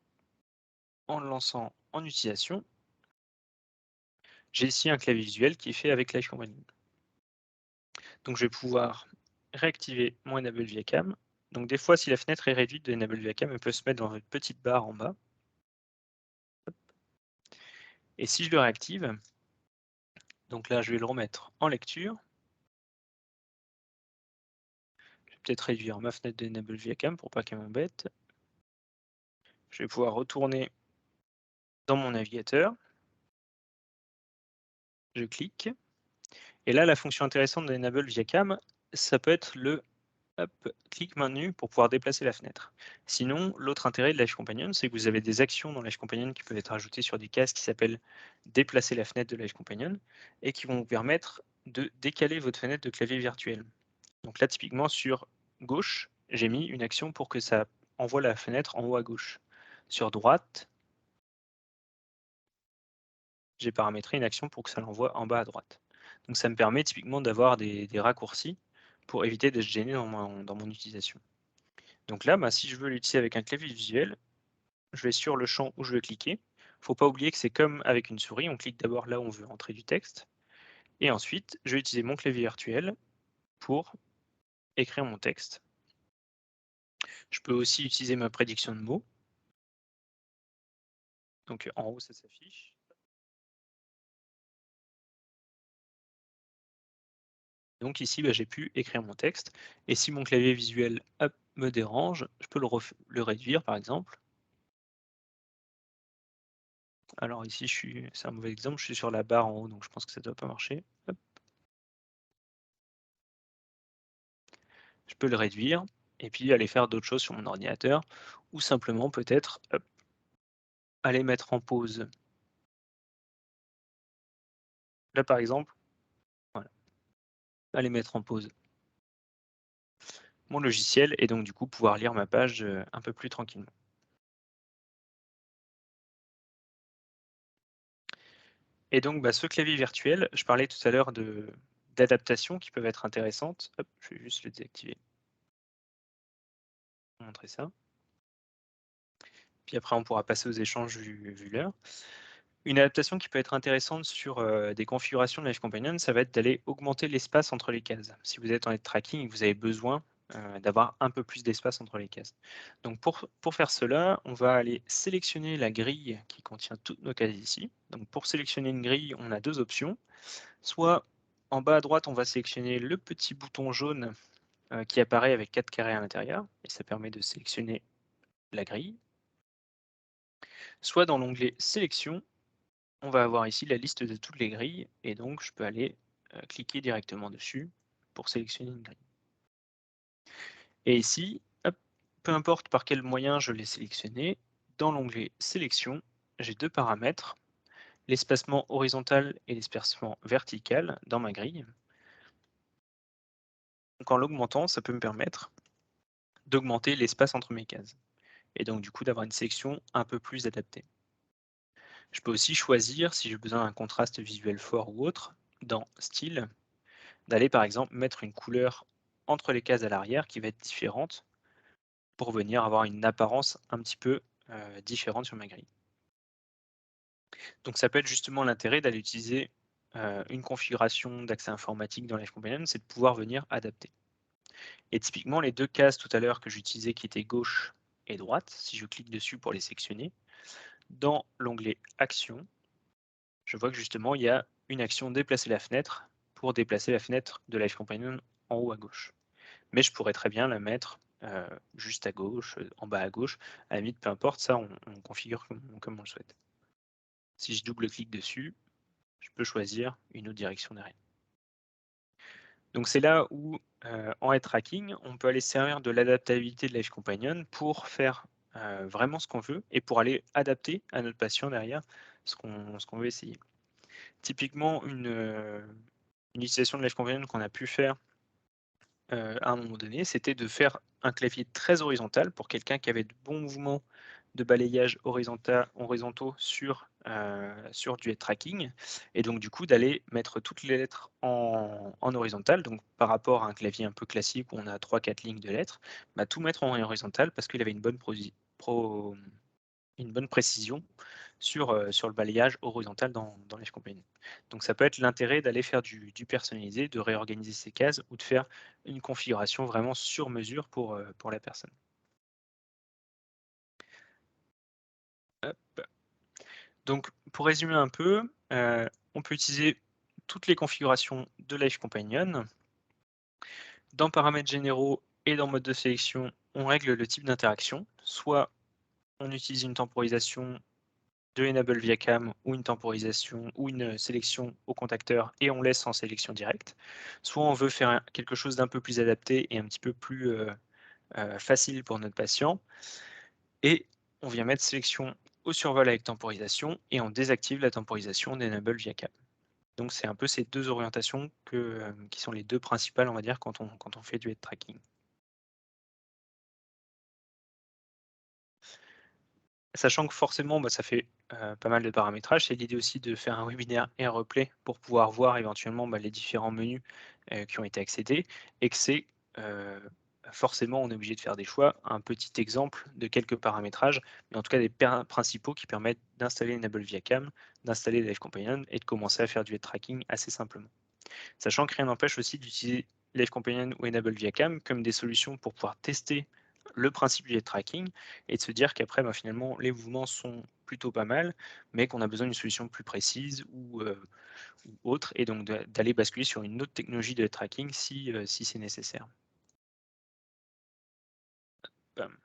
en le lançant en utilisation, j'ai ici un clavier visuel qui est fait avec Live Companion. Donc je vais pouvoir réactiver mon Enable Viacam. Donc des fois, si la fenêtre est réduite de Enable Viacam, elle peut se mettre dans une petite barre en bas. Hop. Et si je le réactive, donc là, je vais le remettre en lecture. Je vais peut-être réduire ma fenêtre de Enable Viacam pour pas qu'elle m'embête. Je vais pouvoir retourner dans mon navigateur. Je clique. Et là, la fonction intéressante de Enable Viacam, ça peut être le hop, clic maintenu pour pouvoir déplacer la fenêtre. Sinon, l'autre intérêt de Live Companion, c'est que vous avez des actions dans Live Companion qui peuvent être ajoutées sur des cases qui s'appellent déplacer la fenêtre de Live Companion et qui vont vous permettre de décaler votre fenêtre de clavier virtuel. Donc là, typiquement sur gauche, j'ai mis une action pour que ça envoie la fenêtre en haut à gauche. Sur droite, j'ai paramétré une action pour que ça l'envoie en bas à droite. Donc ça me permet typiquement d'avoir des raccourcis pour éviter d'être gêné dans mon utilisation. Donc là, bah, si je veux l'utiliser avec un clavier visuel, je vais sur le champ où je veux cliquer. faut pas oublier que c'est comme avec une souris, on clique d'abord là où on veut entrer du texte et ensuite je vais utiliser mon clavier virtuel pour écrire mon texte. Je peux aussi utiliser ma prédiction de mots. Donc en haut, ça s'affiche. Donc ici, bah, j'ai pu écrire mon texte. Et si mon clavier visuel hop, me dérange, je peux le réduire par exemple. Alors ici, c'est un mauvais exemple, je suis sur la barre en haut, donc je pense que ça ne doit pas marcher. Hop. Je peux le réduire et puis aller faire d'autres choses sur mon ordinateur ou simplement peut-être hop, aller mettre en pause. Là par exemple, voilà, aller mettre en pause mon logiciel et donc du coup pouvoir lire ma page un peu plus tranquillement. Et donc bah, ce clavier virtuel, je parlais tout à l'heure d'adaptations qui peuvent être intéressantes. Hop, je vais juste le désactiver pour montrer ça. Puis après on pourra passer aux échanges vu l'heure. Une adaptation qui peut être intéressante sur des configurations de Live Companion, ça va être d'aller augmenter l'espace entre les cases. Si vous êtes en head tracking et que vous avez besoin d'avoir un peu plus d'espace entre les cases. Donc pour faire cela, on va aller sélectionner la grille qui contient toutes nos cases ici. Donc pour sélectionner une grille, on a deux options. Soit en bas à droite, on va sélectionner le petit bouton jaune qui apparaît avec 4 carrés à l'intérieur, et ça permet de sélectionner la grille. Soit dans l'onglet Sélection, on va avoir ici la liste de toutes les grilles et donc je peux aller cliquer directement dessus pour sélectionner une grille. Et ici, hop, peu importe par quel moyen je l'ai sélectionné, dans l'onglet Sélection, j'ai deux paramètres, l'espacement horizontal et l'espacement vertical dans ma grille. Donc en l'augmentant, ça peut me permettre d'augmenter l'espace entre mes cases et donc du coup d'avoir une sélection un peu plus adaptée. Je peux aussi choisir, si j'ai besoin d'un contraste visuel fort ou autre, dans Style, d'aller par exemple mettre une couleur entre les cases à l'arrière qui va être différente pour venir avoir une apparence un petit peu différente sur ma grille. Donc ça peut être justement l'intérêt d'aller utiliser une configuration d'accès informatique dans Live Companion, c'est de pouvoir venir adapter. Et typiquement les deux cases tout à l'heure que j'utilisais qui étaient gauche et droite, si je clique dessus pour les sectionner, dans l'onglet Action, je vois que justement il y a une action déplacer la fenêtre pour déplacer la fenêtre de Live Companion en haut à gauche. Mais je pourrais très bien la mettre juste à gauche, en bas à gauche. À la limite, peu importe, ça on configure comme on le souhaite. Si je double-clique dessus, je peux choisir une autre direction derrière. Donc c'est là où, en head tracking, on peut aller servir de l'adaptabilité de Live Companion pour faire vraiment ce qu'on veut et pour aller adapter à notre patient derrière ce qu'on veut essayer. Typiquement, une utilisation de Live Companion qu'on a pu faire à un moment donné, c'était de faire un clavier très horizontal pour quelqu'un qui avait de bons mouvements de balayage horizontaux sur du head tracking et donc du coup d'aller mettre toutes les lettres en horizontal, donc par rapport à un clavier un peu classique où on a 3-4 lignes de lettres, bah, tout mettre en horizontal parce qu'il avait une bonne précision sur le balayage horizontal dans les compagnies. Donc ça peut être l'intérêt d'aller faire du personnalisé, de réorganiser ses cases ou de faire une configuration vraiment sur mesure pour la personne. Hop. Donc pour résumer un peu, on peut utiliser toutes les configurations de Live Companion. Dans paramètres généraux et dans mode de sélection, on règle le type d'interaction. Soit on utilise une temporisation de Enable via cam ou une temporisation ou une sélection au contacteur et on laisse en sélection directe. Soit on veut faire quelque chose d'un peu plus adapté et un petit peu plus facile pour notre patient et on vient mettre sélection au survol avec temporisation et on désactive la temporisation d'Enable via cam. Donc c'est un peu ces deux orientations qui sont les deux principales, on va dire, quand on fait du head tracking. Sachant que forcément, bah, ça fait pas mal de paramétrage. C'est l'idée aussi de faire un webinaire et un replay pour pouvoir voir éventuellement bah, les différents menus qui ont été accédés et que c'est forcément, on est obligé de faire des choix. Un petit exemple de quelques paramétrages, mais en tout cas des principaux qui permettent d'installer Enable via CAM, d'installer Live Companion et de commencer à faire du head tracking assez simplement. Sachant que rien n'empêche aussi d'utiliser Live Companion ou Enable via CAM comme des solutions pour pouvoir tester le principe du head tracking et de se dire qu'après, finalement, les mouvements sont plutôt pas mal, mais qu'on a besoin d'une solution plus précise ou autre, et donc d'aller basculer sur une autre technologie de head tracking si c'est nécessaire. Bam.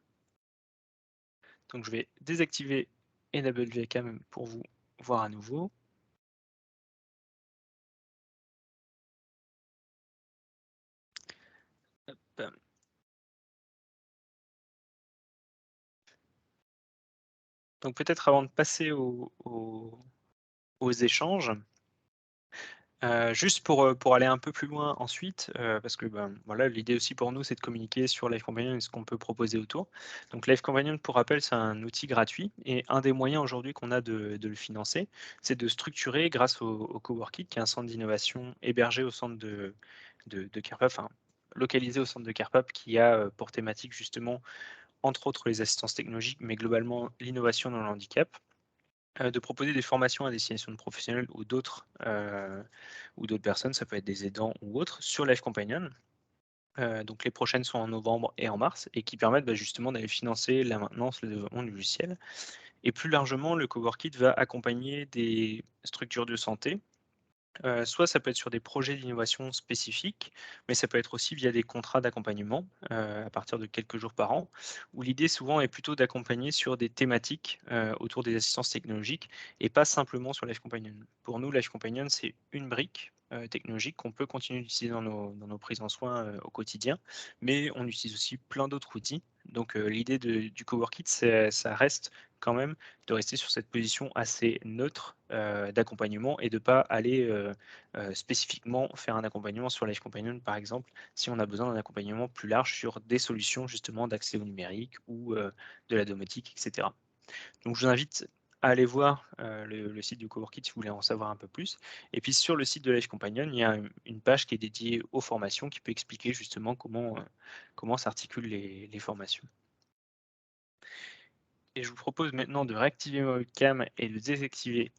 Donc je vais désactiver Enable via CAM pour vous voir à nouveau. Hop, bam. Donc peut-être avant de passer aux échanges, juste pour aller un peu plus loin ensuite, parce que, voilà, l'idée aussi pour nous, c'est de communiquer sur Live Companion et ce qu'on peut proposer autour. Donc Live Companion, pour rappel, c'est un outil gratuit et un des moyens aujourd'hui qu'on a de le financer, c'est de structurer grâce au Coworkit, qui est un centre d'innovation hébergé au centre de Carpap, enfin localisé au centre de Carpap, qui a, pour thématique justement, entre autres, les assistances technologiques, mais globalement l'innovation dans le handicap. De proposer des formations à destination de professionnels ou d'autres personnes, ça peut être des aidants ou autres, sur Life Companion. Donc les prochaines sont en novembre et en mars et qui permettent justement d'aller financer la maintenance, le développement du logiciel. Et plus largement, le Coworkit va accompagner des structures de santé. Soit ça peut être sur des projets d'innovation spécifiques, mais ça peut être aussi via des contrats d'accompagnement, à partir de quelques jours par an, où l'idée souvent est plutôt d'accompagner sur des thématiques, autour des assistances technologiques et pas simplement sur Life Companion. Pour nous, Life Companion, c'est une brique, technologique qu'on peut continuer d'utiliser dans nos prises en soins, au quotidien, mais on utilise aussi plein d'autres outils. Donc, l'idée du Coworkit, ça reste quand même de rester sur cette position assez neutre, d'accompagnement et de ne pas aller, spécifiquement faire un accompagnement sur Life Companion, par exemple, si on a besoin d'un accompagnement plus large sur des solutions justement d'accès au numérique ou de la domotique, etc. Donc je vous invite à aller voir le site du Coworkit si vous voulez en savoir un peu plus. Et puis sur le site de Life Companion, il y a une page qui est dédiée aux formations qui peut expliquer justement comment s'articulent les formations. Et je vous propose maintenant de réactiver ma webcam et de désactiver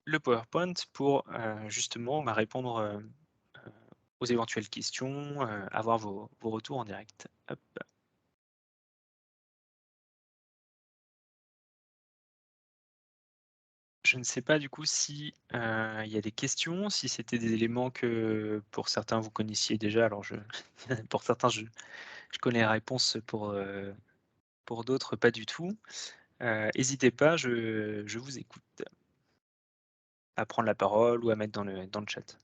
le PowerPoint pour justement répondre aux éventuelles questions, avoir vos retours en direct. Hop. Je ne sais pas du coup si il y a des questions, si c'était des éléments que pour certains vous connaissiez déjà. Alors pour certains je connais la réponse, pour d'autres pas du tout. Hésitez pas, je vous écoute, à prendre la parole ou à mettre dans le chat.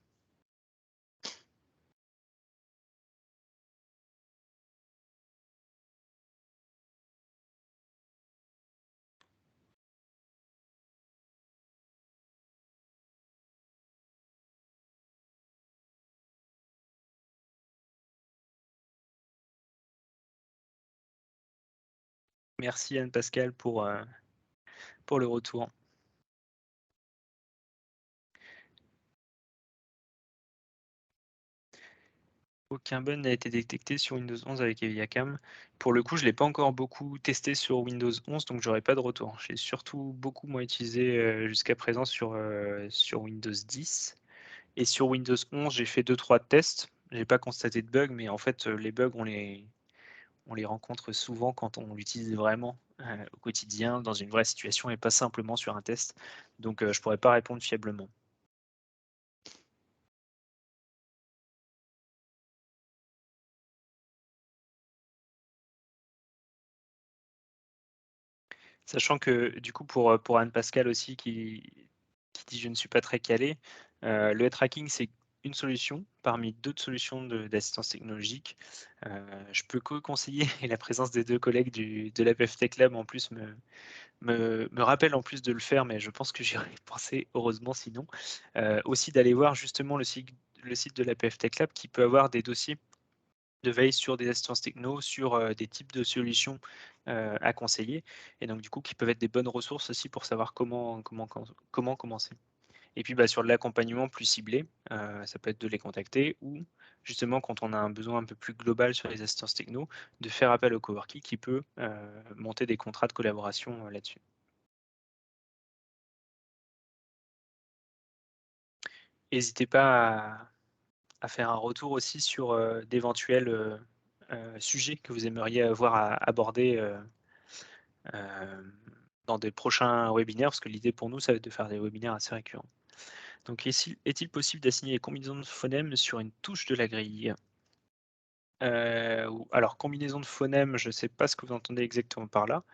Merci Anne-Pascale pour le retour. Aucun bug n'a été détecté sur Windows 11 avec Eviacam. Pour le coup, je ne l'ai pas encore beaucoup testé sur Windows 11, donc j'aurai pas de retour. J'ai surtout beaucoup moins utilisé jusqu'à présent sur Windows 10. Et sur Windows 11, j'ai fait 2-3 tests. J'ai pas constaté de bug, mais en fait, les bugs, on les rencontre souvent quand on l'utilise vraiment au quotidien, dans une vraie situation et pas simplement sur un test. Donc, je pourrais pas répondre fiablement. Sachant que du coup pour Anne-Pascale aussi qui dit: «Je ne suis pas très calé», le head tracking, c'est une solution parmi d'autres solutions d'assistance technologique. Je peux que conseiller et la présence des 2 collègues de l'APF Tech Lab en plus me rappelle en plus de le faire, mais je pense que j'y aurais pensé heureusement sinon. Aussi d'aller voir justement le site de l'APF Tech Lab qui peut avoir des dossiers de veille sur des assistances techno, sur des types de solutions à conseiller et donc du coup qui peuvent être des bonnes ressources aussi pour savoir comment commencer. Et puis sur de l'accompagnement plus ciblé, ça peut être de les contacter ou justement quand on a un besoin un peu plus global sur les assistances techno, de faire appel au coworking qui peut, monter des contrats de collaboration, là-dessus. N'hésitez pas à faire un retour aussi sur, d'éventuels, sujets que vous aimeriez avoir à aborder, hem, dans des prochains webinaires, parce que l'idée pour nous, ça va être de faire des webinaires assez récurrents. Donc est-il possible d'assigner les combinaisons de phonèmes sur une touche de la grille? Ou alors combinaison de phonèmes, je ne sais pas ce que vous entendez exactement par là.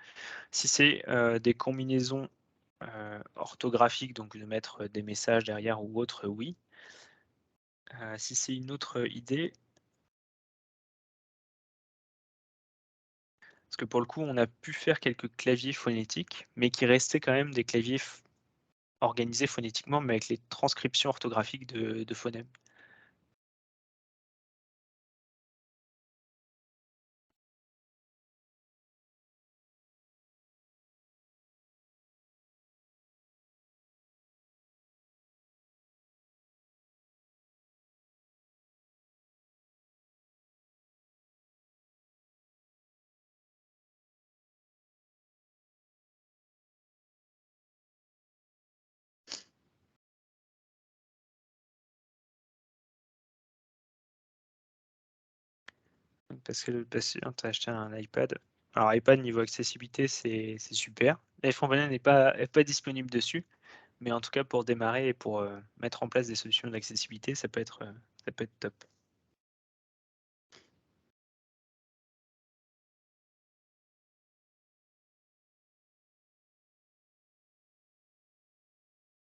Si c'est, des combinaisons, orthographiques, donc de mettre des messages derrière ou autre, oui. Si c'est une autre idée, parce que pour le coup, on a pu faire quelques claviers phonétiques, mais qui restaient quand même des claviers organisés phonétiquement, mais avec les transcriptions orthographiques de phonèmes. Parce que le patient a acheté un iPad. Alors iPad niveau accessibilité, c'est super. L'iPhone 21 n'est pas disponible dessus, mais en tout cas pour démarrer et pour, mettre en place des solutions d'accessibilité, ça peut être top.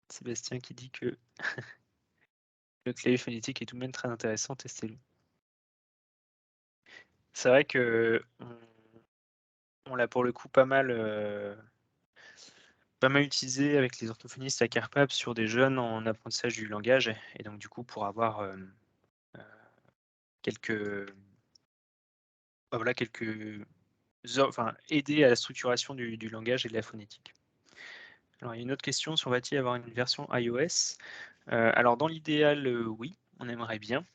Sébastien qui dit que le clavier phonétique est tout de même très intéressant, testez-le. C'est vrai qu'on l'a pour le coup pas mal utilisé avec les orthophonistes à Carpap sur des jeunes en apprentissage du langage et donc du coup pour avoir, heu, quelques voilà quelques enfin aider à la structuration du langage et de la phonétique. Alors il y a une autre question, si on va-t-il avoir une version iOS? Alors dans l'idéal, oui, on aimerait bien.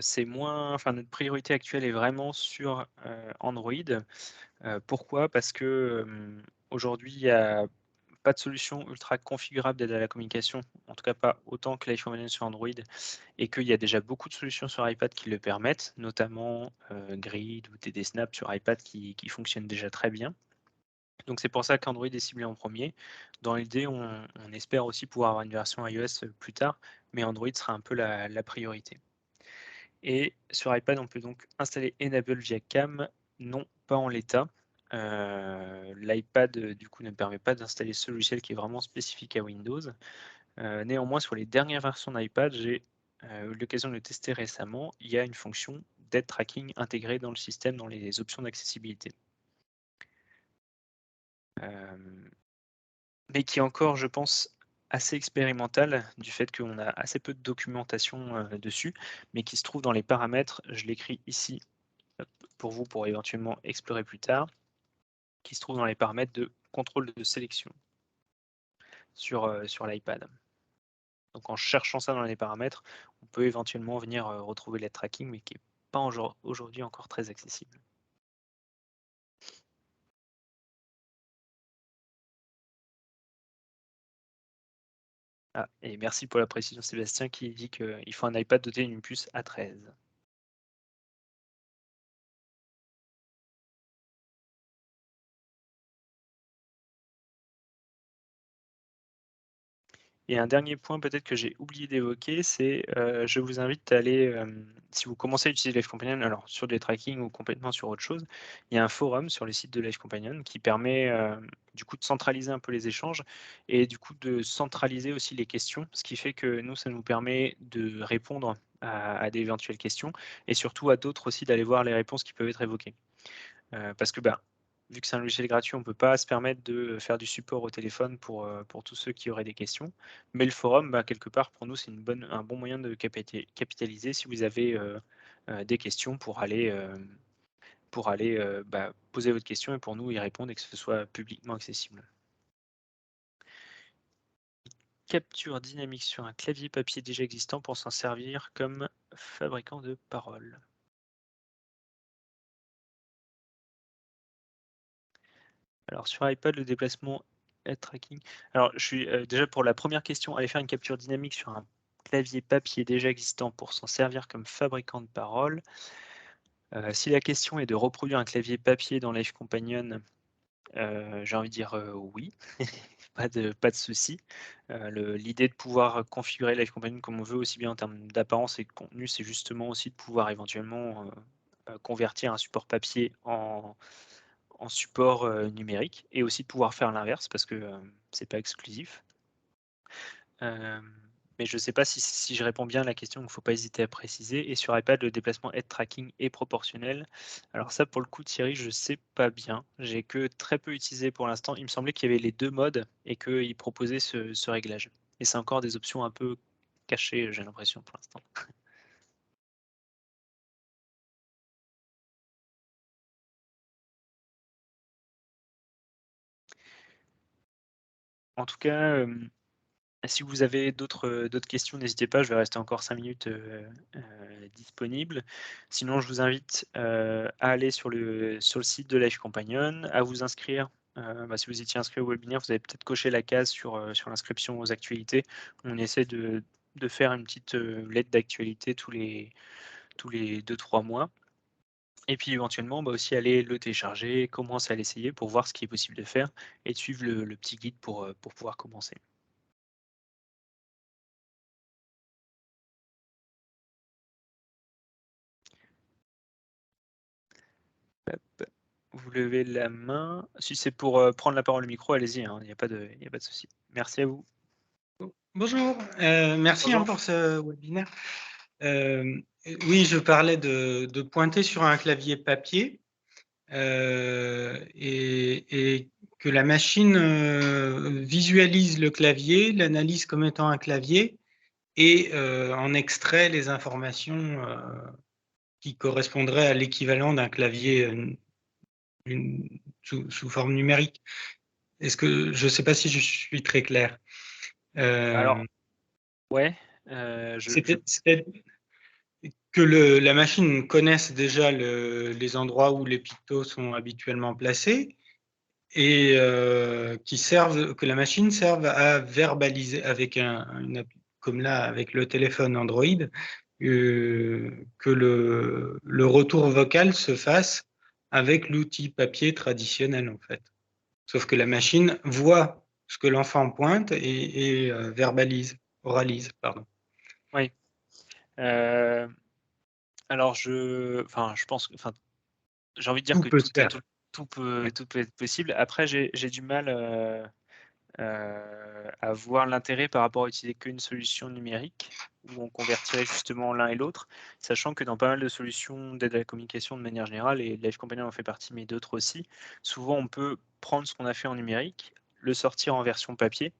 C'est moins enfin notre priorité actuelle est vraiment sur, Android. Pourquoi? Parce que, aujourd'hui, il y a pas de solution ultra configurable d'aide à la communication, en tout cas pas autant que l'iPhone One sur Android et qu'il y a déjà beaucoup de solutions sur iPad qui le permettent, notamment, Grid ou TD Snap sur iPad qui fonctionnent déjà très bien. Donc c'est pour ça qu'Android est ciblé en premier. Dans l'idée, on espère aussi pouvoir avoir une version iOS, plus tard, mais Android sera un peu la priorité. Et sur iPad, on peut donc installer Enable via Cam. Non, pas en l'état. L'iPad, du coup, ne permet pas d'installer ce logiciel qui est vraiment spécifique à Windows. Néanmoins, sur les dernières versions d'iPad, j'ai, eu l'occasion de le tester récemment. Il y a une fonction d'aide tracking intégrée dans le système, dans les options d'accessibilité. Hem, mais qui est encore, je pense, assez expérimentale du fait qu'on a assez peu de documentation, dessus, mais qui se trouve dans les paramètres. Je l'écris ici pour vous, pour éventuellement explorer plus tard, qui se trouve dans les paramètres de contrôle de sélection sur l'iPad. Donc en cherchant ça dans les paramètres, on peut éventuellement venir, retrouver les tracking, mais qui est pas aujourd'hui encore très accessible. Ah et merci pour la précision Sébastien qui dit qu'il faut un iPad doté d'une puce A13. Et un dernier point peut-être que j'ai oublié d'évoquer, c'est, je vous invite à aller, si vous commencez à utiliser Life Companion, alors sur des tracking ou complètement sur autre chose, il y a un forum sur le site de Life Companion qui permet, du coup de centraliser un peu les échanges et du coup de centraliser aussi les questions. Ce qui fait que nous, ça nous permet de répondre à d'éventuelles questions et surtout à d'autres aussi d'aller voir les réponses qui peuvent être évoquées. Parce que, vu que c'est un logiciel gratuit, on ne peut pas se permettre de faire du support au téléphone pour tous ceux qui auraient des questions. Mais le forum, quelque part, pour nous, c'est un bon moyen de capitaliser si vous avez, des questions pour aller poser votre question et pour nous y répondre et que ce soit publiquement accessible. capture dynamique sur un clavier papier déjà existant pour s'en servir comme fabricant de paroles. Alors sur iPad, le déplacement head tracking. Alors je suis déjà pour la première question, aller faire une capture dynamique sur un clavier papier déjà existant pour s'en servir comme fabricant de paroles. Si la question est de reproduire un clavier papier dans Live Companion, j'ai envie de dire oui, pas de souci. L'idée de pouvoir configurer Live Companion comme on veut, aussi bien en termes d'apparence et de contenu, c'est justement aussi de pouvoir éventuellement convertir un support papier en support numérique, et aussi de pouvoir faire l'inverse parce que c'est pas exclusif. Mais je ne sais pas si je réponds bien à la question, donc il ne faut pas hésiter à préciser. Et sur iPad, le déplacement head tracking est proportionnel. Alors ça, pour le coup, Thierry, je ne sais pas bien. J'ai que très peu utilisé pour l'instant. Il me semblait qu'il y avait les deux modes et qu'il proposait ce réglage. Et c'est encore des options un peu cachées, j'ai l'impression, pour l'instant. En tout cas, si vous avez d'autres questions, n'hésitez pas, je vais rester encore 5 minutes disponible. Sinon, je vous invite à aller sur le site de Live Companion, à vous inscrire. Si vous étiez inscrit au webinaire, vous avez peut-être coché la case sur l'inscription aux actualités. On essaie de faire une petite lettre d'actualité tous les 2-3 mois. Et puis éventuellement, aussi aller le télécharger, commencer à l'essayer pour voir ce qui est possible de faire et de suivre le petit guide pour pouvoir commencer. Hop. Vous levez la main. Si c'est pour prendre la parole au micro, allez-y, hein, il n'y a pas de souci. Merci à vous. Bonjour, merci Bonjour. pour ce webinaire. Oui, je parlais de pointer sur un clavier papier et que la machine visualise le clavier, l'analyse comme étant un clavier et en extrait les informations qui correspondraient à l'équivalent d'un clavier sous forme numérique. Est-ce que je ne sais pas si je suis très clair. Alors, ouais, C'est que la machine connaisse déjà les endroits où les pictos sont habituellement placés et que la machine serve à verbaliser avec comme là avec le téléphone Android, que le retour vocal se fasse avec l'outil papier traditionnel en fait. Sauf que la machine voit ce que l'enfant pointe et verbalise, oralise, pardon. oui. Alors, je pense que, j'ai envie de dire Tout que peut se faire. tout peut être possible. Après, j'ai du mal à voir l'intérêt par rapport à utiliser qu'une solution numérique, où on convertirait justement l'un et l'autre, sachant que dans pas mal de solutions d'aide à la communication de manière générale, et Live Companion en fait partie, mais d'autres aussi, souvent on peut prendre ce qu'on a fait en numérique, le sortir en version papier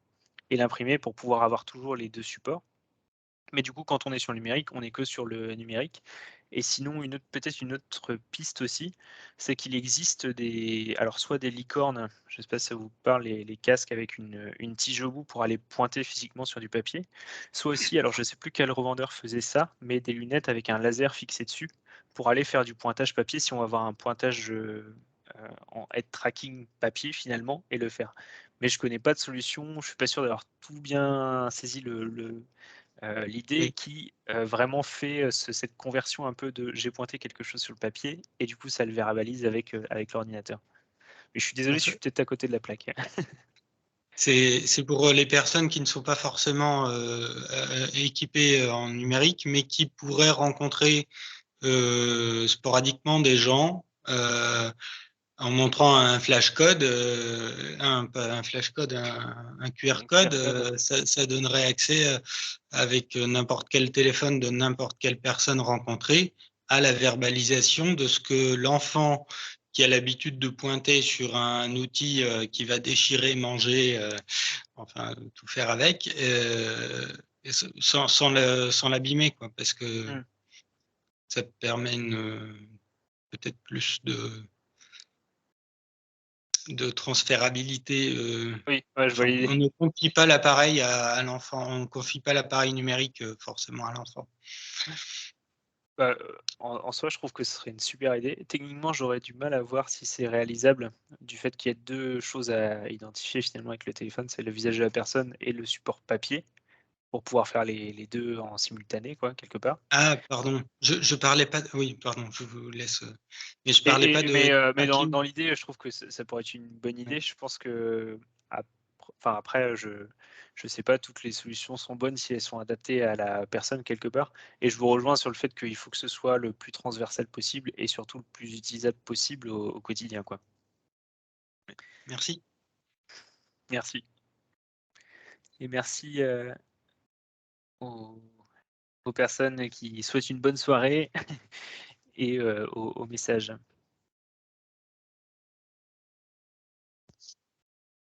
et l'imprimer pour pouvoir avoir toujours les deux supports. Mais du coup, quand on est sur le numérique, on n'est que sur le numérique. Et sinon, peut-être une autre piste aussi, c'est qu'il existe alors soit des licornes, je ne sais pas si ça vous parle, les casques avec une tige au bout pour aller pointer physiquement sur du papier, soit aussi, alors je ne sais plus quel revendeur faisait ça, mais des lunettes avec un laser fixé dessus pour aller faire du pointage papier si on va avoir un pointage en head tracking papier finalement et le faire. Mais je ne connais pas de solution, je ne suis pas sûr d'avoir tout bien saisi l'idée Oui. qui vraiment fait cette conversion un peu de j'ai pointé quelque chose sur le papier et du coup ça le verbalise avec l'ordinateur. Mais je suis désolé, je suis peut-être à côté de la plaque. C'est pour les personnes qui ne sont pas forcément équipées en numérique, mais qui pourraient rencontrer sporadiquement des gens en montrant un flash code, pas un flash code, un QR Un code, QR code. ça donnerait accès avec n'importe quel téléphone de n'importe quelle personne rencontrée à la verbalisation de ce que l'enfant qui a l'habitude de pointer sur un outil qui va déchirer, manger, enfin tout faire avec, sans l'abîmer, quoi, parce que Hmm. ça permet peut-être plus de transférabilité. Oui, ouais, je vois l'idée. On ne confie pas l'appareil à l'enfant, on ne confie pas l'appareil numérique forcément à l'enfant. Bah, en soi, je trouve que ce serait une super idée. Techniquement, j'aurais du mal à voir si c'est réalisable, du fait qu'il y a 2 choses à identifier finalement avec le téléphone, c'est le visage de la personne et le support papier, pour pouvoir faire les 2 en simultané quoi, quelque part. Ah pardon, je parlais pas oui pardon, je vous laisse, mais je parlais pas de Mais papier. dans l'idée, je trouve que ça pourrait être une bonne idée. Je pense que enfin après, je sais pas, toutes les solutions sont bonnes si elles sont adaptées à la personne quelque part et je vous rejoins sur le fait qu'il faut que ce soit le plus transversal possible et surtout le plus utilisable possible au quotidien, quoi. Merci. Merci et merci, aux aux personnes qui souhaitent une bonne soirée et aux messages.